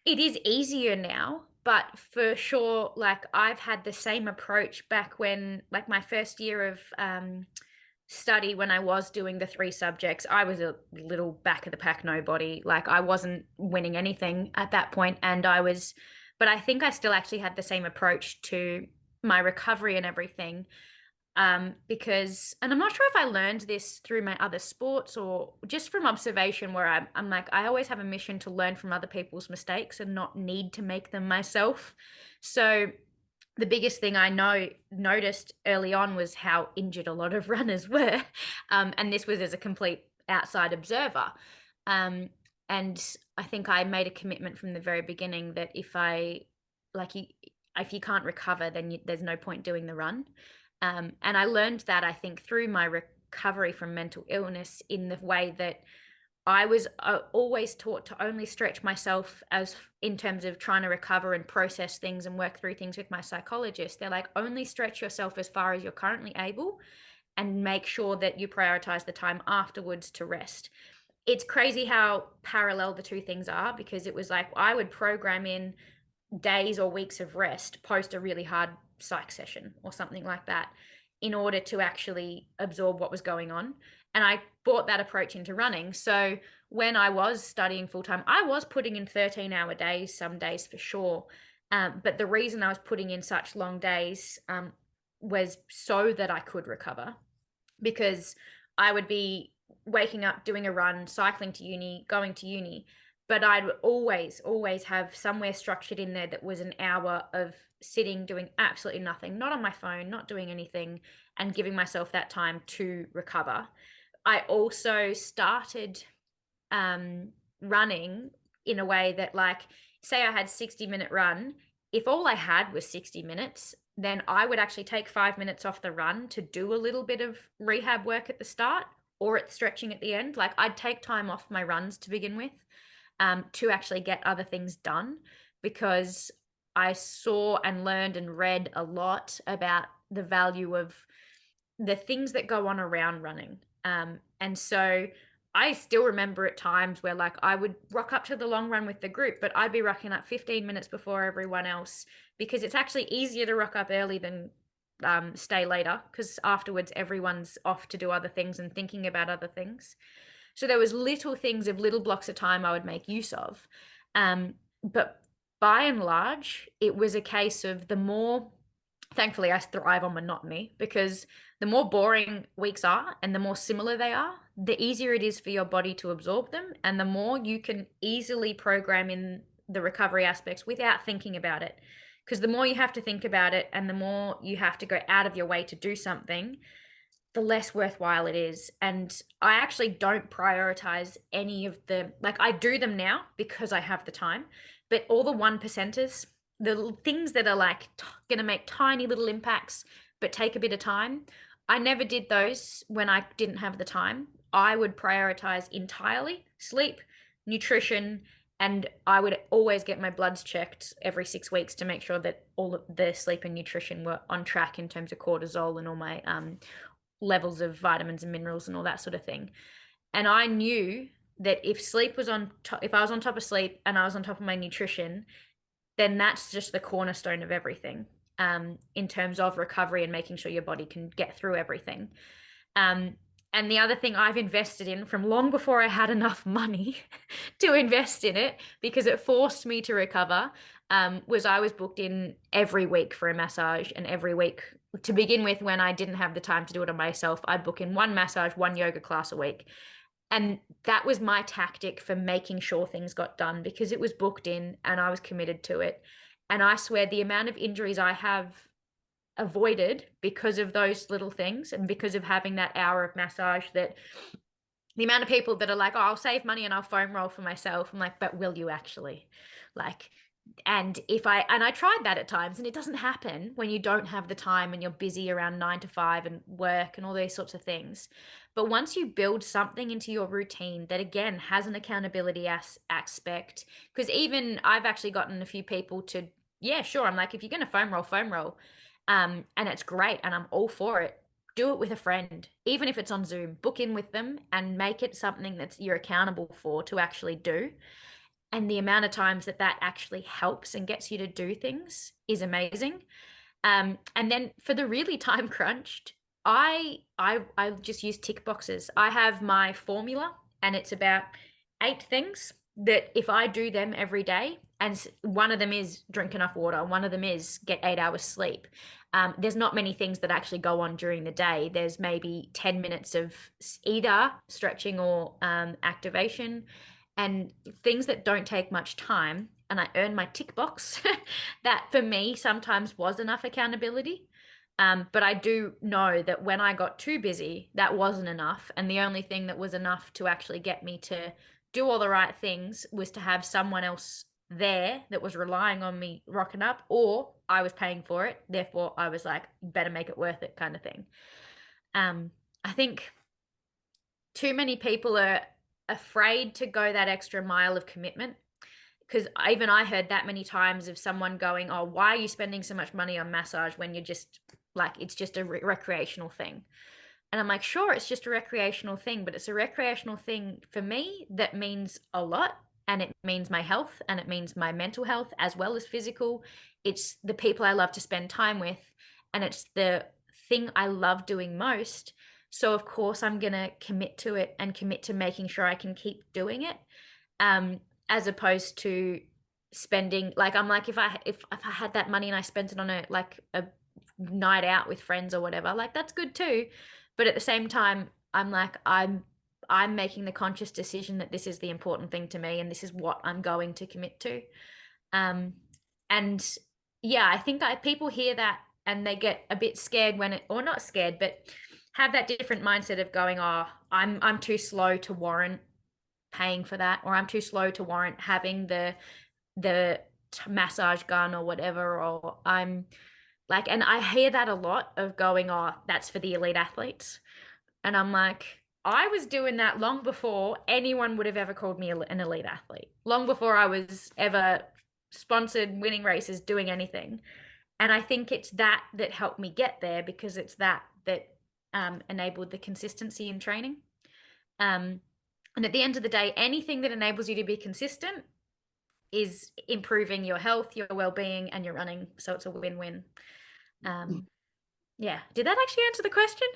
it is easier now, but for sure, like I've had the same approach back when, like my first year of study, when I was doing the 3 subjects, I was a little back of the pack nobody. Like I wasn't winning anything at that point, but I think I still actually had the same approach to my recovery and everything. Because, and I'm not sure if I learned this through my other sports or just from observation, where I'm like, I always have a mission to learn from other people's mistakes and not need to make them myself. So the biggest thing I noticed early on was how injured a lot of runners were. And this was as a complete outside observer. And I think I made a commitment from the very beginning that if you can't recover, then there's no point doing the run. And I learned that, I think, through my recovery from mental illness, in the way that I was always taught to only stretch myself as in terms of trying to recover and process things and work through things with my psychologist. They're like, only stretch yourself as far as you're currently able and make sure that you prioritize the time afterwards to rest. It's crazy how parallel the two things are, because it was like I would program in days or weeks of rest post a really hard psych session or something like that in order to actually absorb what was going on. And I brought that approach into running. So when I was studying full-time, I was putting in 13-hour days, some days for sure. But the reason I was putting in such long days was so that I could recover, because I would be waking up, doing a run, cycling to uni, going to uni, but I'd always have somewhere structured in there that was an hour of sitting, doing absolutely nothing, not on my phone, not doing anything, and giving myself that time to recover. I also started running in a way that, like, say I had 60-minute run, if all I had was 60 minutes, then I would actually take 5 minutes off the run to do a little bit of rehab work at the start or at stretching at the end. Like I'd take time off my runs to begin with, to actually get other things done, because I saw and learned and read a lot about the value of the things that go on around running. And so I still remember at times where, like, I would rock up to the long run with the group, but I'd be rocking up 15 minutes before everyone else, because it's actually easier to rock up early than stay later, because afterwards everyone's off to do other things and thinking about other things. So there was little things of little blocks of time I would make use of. But by and large, it was a case of the more, thankfully I thrive on monotony, because the more boring weeks are and the more similar they are, the easier it is for your body to absorb them, and the more you can easily program in the recovery aspects without thinking about it. Because the more you have to think about it and the more you have to go out of your way to do something, the less worthwhile it is. And I actually don't prioritize any of the, like, I do them now because I have the time, but all the 1%ers, the things that are like going to make tiny little impacts but take a bit of time, I never did those when I didn't have the time. I would prioritize entirely sleep, nutrition, and I would always get my bloods checked every 6 weeks to make sure that all of the sleep and nutrition were on track in terms of cortisol and all my levels of vitamins and minerals and all that sort of thing. And I knew that if sleep was on top, if I was on top of sleep and I was on top of my nutrition, then that's just the cornerstone of everything, in terms of recovery and making sure your body can get through everything. And the other thing I've invested in from long before I had enough money to invest in it, because it forced me to recover, was I was booked in every week for a massage. And every week, to begin with, when I didn't have the time to do it on myself, I'd book in one massage, one yoga class a week. And that was my tactic for making sure things got done, because it was booked in and I was committed to it. And I swear the amount of injuries I have avoided because of those little things, and because of having that hour of massage. That the amount of people that are like, oh, I'll save money and I'll foam roll for myself. I'm like, but will you actually? Like, and I tried that at times, and it doesn't happen when you don't have the time and you're busy around 9 to 5 and work and all these sorts of things. But once you build something into your routine that, again, has an accountability aspect, because even I've actually gotten a few people to, yeah, sure, I'm like, if you're going to foam roll, and it's great and I'm all for it, do it with a friend, even if it's on Zoom. Book in with them and make it something that you're accountable for to actually do. And the amount of times that actually helps and gets you to do things is amazing. And then for the really time crunched, I just use tick boxes. I have my formula, and it's about 8 things that if I do them every day, and one of them is drink enough water, one of them is get 8 hours sleep. There's not many things that actually go on during the day. There's maybe 10 minutes of either stretching or activation, and things that don't take much time. And I earn my tick box. That for me sometimes was enough accountability. But I do know that when I got too busy, that wasn't enough. And the only thing that was enough to actually get me to do all the right things was to have someone else there that was relying on me rocking up, or I was paying for it. Therefore, I was like, better make it worth it, kind of thing. I think too many people are afraid to go that extra mile of commitment, because even I heard that many times of someone going, oh, why are you spending so much money on massage when you're just like, it's just a recreational thing? And I'm like, sure, it's just a recreational thing, but it's a recreational thing for me that means a lot, and it means my health, and it means my mental health as well as physical. It's the people I love to spend time with, and it's the thing I love doing most. So of course I'm going to commit to it, and commit to making sure I can keep doing it. As opposed to spending, like, I'm like, if I had that money and I spent it on a night out with friends or whatever, like, that's good too. But at the same time, I'm like, I'm making the conscious decision that this is the important thing to me, and this is what I'm going to commit to. And yeah, I think people hear that and they get a bit scared or not scared, but have that different mindset of going, oh, I'm too slow to warrant paying for that, or I'm too slow to warrant having the massage gun or whatever, or I'm like, and I hear that a lot of going, oh, that's for the elite athletes. And I'm like, I was doing that long before anyone would have ever called me an elite athlete, long before I was ever sponsored, winning races, doing anything. And I think it's that helped me get there, because it's that enabled the consistency in training. And at the end of the day, anything that enables you to be consistent is improving your health, your well-being, and your running. So it's a win-win. Yeah. Did that actually answer the question?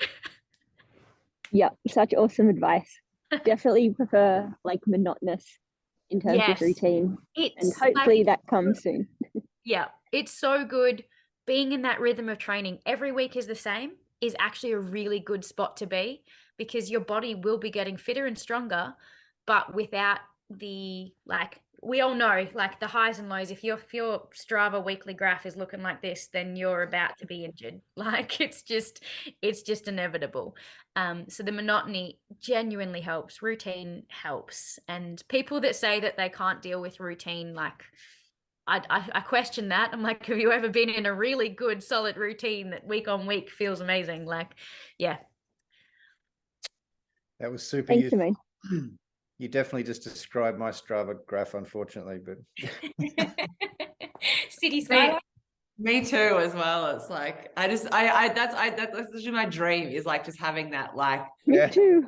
Yep, such awesome advice. Definitely prefer like monotonous in terms of routine. And hopefully that comes soon. Yeah, it's so good. Being in that rhythm of training every week is the same is actually a really good spot to be, because your body will be getting fitter and stronger, but without the, like, we all know, like, the highs and lows. If your Strava weekly graph is looking like this, then you're about to be injured. Like, it's just inevitable. So the monotony genuinely helps. Routine helps. And people that say that they can't deal with routine, like, I question that. I'm like, have you ever been in a really good solid routine that week on week feels amazing? Like, yeah. That was super. Thanks, Simone. You definitely just described my Strava graph, unfortunately, but city skyline. Me too, as well. It's like that's literally my dream, is like just having that, like, Me too.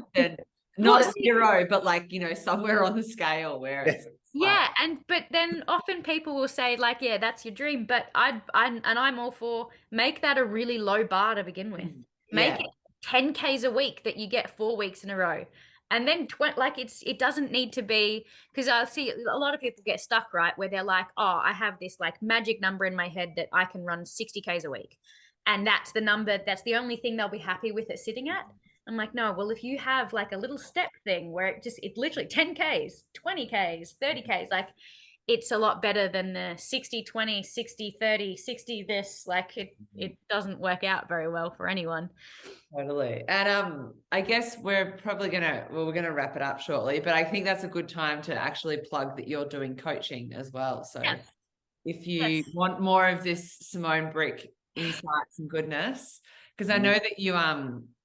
not zero, but like, you know, somewhere on the scale where it's yeah, but then often people will say, like, yeah, that's your dream, but I'm all for, make that a really low bar to begin with. Make it 10Ks a week that you get 4 weeks in a row. And then it doesn't need to be, because I see a lot of people get stuck, right, where they're like, oh, I have this like magic number in my head that I can run 60Ks a week. And that's the number, that's the only thing they'll be happy with it sitting at. I'm like, no, well, if you have like a little step thing where it literally 10Ks, 20Ks, 30Ks, like, it's a lot better than the 60-20, 60-30, 60 this. Like it doesn't work out very well for anyone. Totally. And I guess we're probably we're gonna wrap it up shortly, but I think that's a good time to actually plug that you're doing coaching as well. So Yes. if you want more of this Simone Brick insights and goodness, because I know that you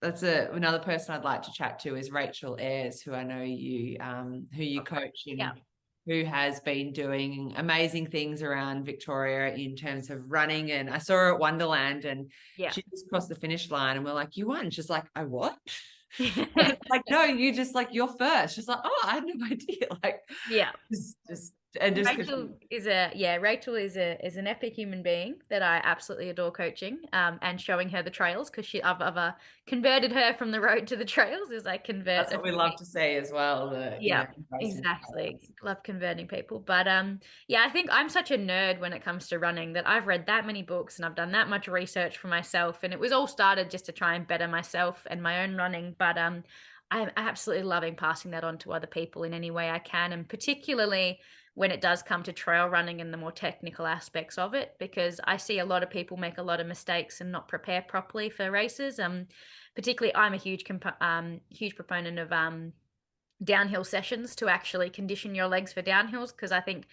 that's another person I'd like to chat to is Rachel Ayres, who I know you who you coach and who has been doing amazing things around Victoria in terms of running. And I saw her at Wonderland and she just crossed the finish line and we're like, you won. She's like, I what? Like, no, you just like, you're first. She's like, oh, I had no idea. Like, Rachel is an epic human being that I absolutely adore coaching, and showing her the trails, because I've converted her from the road to the trails. That's what we love to say as well. Exactly. Love converting people. But I think I'm such a nerd when it comes to running that I've read that many books and I've done that much research for myself, and it was all started just to try and better myself and my own running. But I'm absolutely loving passing that on to other people in any way I can, and particularly when it does come to trail running and the more technical aspects of it, because I see a lot of people make a lot of mistakes and not prepare properly for races. Particularly, I'm a huge proponent of downhill sessions to actually condition your legs for downhills, because I think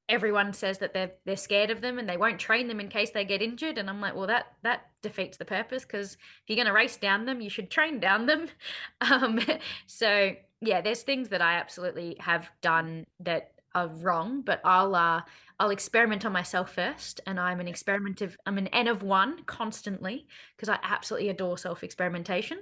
everyone says that they're scared of them and they won't train them in case they get injured, and I'm like, well, that defeats the purpose, because if you're going to race down them, you should train down them. So yeah, there's things that I absolutely have done that are wrong, but I'll experiment on myself first, and I'm an N of 1 constantly, because I absolutely adore self-experimentation,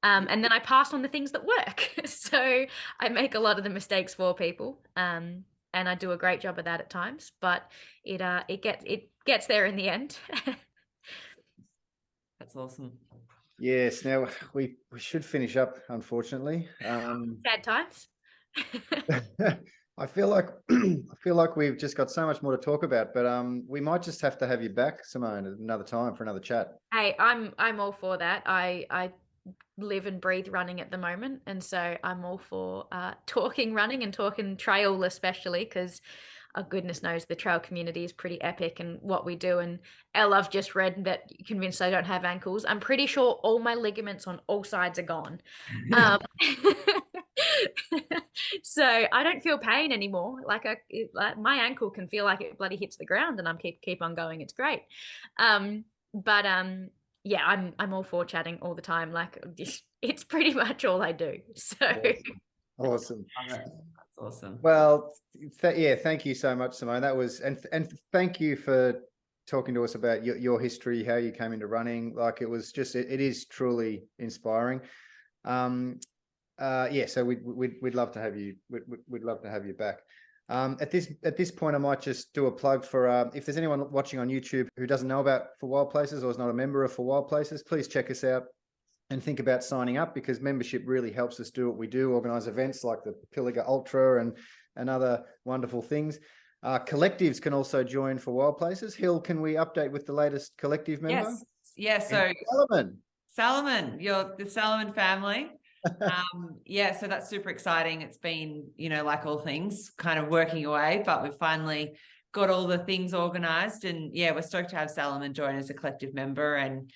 and then I pass on the things that work. So I make a lot of the mistakes for people, and I do a great job of that at times, but it gets there in the end. That's awesome. Yes. Now we should finish up, unfortunately. Sad times. I feel like we've just got so much more to talk about, but we might just have to have you back, Simone, at another time for another chat. Hey, I'm all for that. I live and breathe running at the moment, and so I'm all for talking running and talking trail, especially because goodness knows the trail community is pretty epic and what we do. And Elle, I've just read that you're convinced I don't have ankles. I'm pretty sure all my ligaments on all sides are gone. So I don't feel pain anymore. Like my ankle can feel like it bloody hits the ground, and I'm keep on going. It's great. Yeah, I'm all for chatting all the time. Like it's pretty much all I do. So awesome. That's awesome. Well, thank you so much, Simone. That was and thank you for talking to us about your history, how you came into running. Like it was just it is truly inspiring. So we'd love to have you. We'd love to have you back. At this point, I might just do a plug for if there's anyone watching on YouTube who doesn't know about For Wild Places or is not a member of For Wild Places, please check us out and think about signing up, because membership really helps us do what we do, organize events like the Pilliga Ultra and other wonderful things. Collectives can also join For Wild Places. Hill, can we update with the latest collective member? Yes. So Salomon, you're the Salomon family. So that's super exciting. It's been, like all things, kind of working away, but we've finally got all the things organized, and we're stoked to have Salomon join as a collective member. And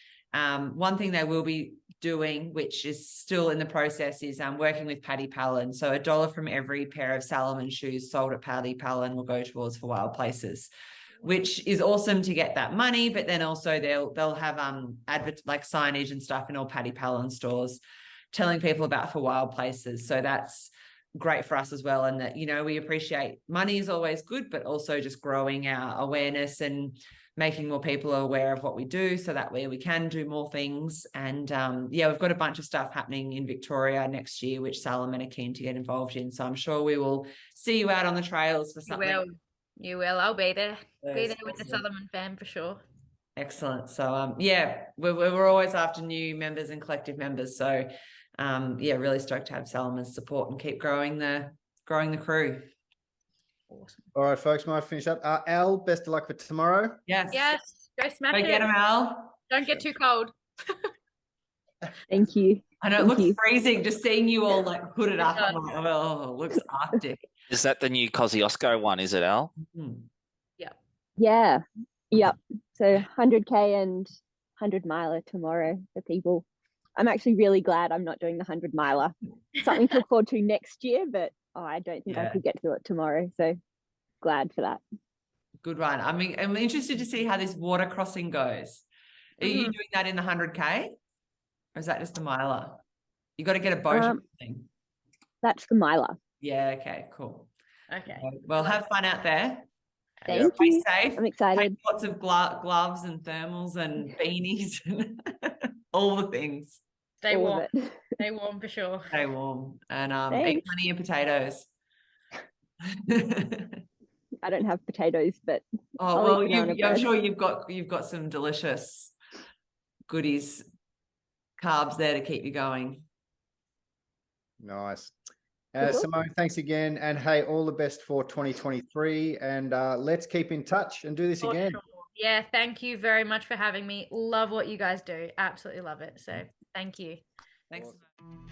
one thing they will be doing, which is still in the process, is working with Paddy Palin. So $1 from every pair of Salomon shoes sold at Paddy Palin will go towards For Wild Places, which is awesome to get that money. But then also they'll have like signage and stuff in all Paddy Palin stores, telling people about For Wild Places. So that's great for us as well. And that, we appreciate money is always good, but also just growing our awareness and making more people aware of what we do, so that way we can do more things. And we've got a bunch of stuff happening in Victoria next year, which Salomon are keen to get involved in. So I'm sure we will see you out on the trails for something. You will. I'll be there. Be there with the Salomon fam for sure. Excellent. So we're always after new members and collective members. So really stoked to have Salomon's support and keep growing the crew. Awesome. All right, folks, might finish up. Al, best of luck for tomorrow. Yes. Go smash it. Get them, Al. Don't get too cold. Thank you. I know it looks freezing just seeing you all like hooded up. I'm like, oh, it looks Arctic. Is that the new Kosciuszko one? Is it, Al? Mhm. Yeah. Yep. So 100K and 100 miler tomorrow for people. I'm actually really glad I'm not doing the 100 miler. Something to look forward to next year, but I don't think I Yeah. could get to it tomorrow. So glad for that. Good one. I mean, I'm interested to see how this water crossing goes. Are you Mhm. doing that in the 100K? Or is that just a miler? You got to get a boat or something. That's the miler. Yeah, okay, cool. Okay. Well, have fun out there. Thank Stay you. safe. I'm Take excited. lots of gloves and thermals and beanies and all the things. Stay All warm. of it. Stay warm for sure. Stay warm and eat Thanks. plenty of potatoes. I don't have potatoes, but Oh, I'll well, eat banana I'm bread. sure you've got some delicious goodies, carbs there to keep you going. Nice. Cool. Simone, thanks again. And hey, all the best for 2023. And let's keep in touch and do this For again. sure. Yeah, thank you very much for having me. Love what you guys do. Absolutely love it. So thank you. Thanks. Awesome.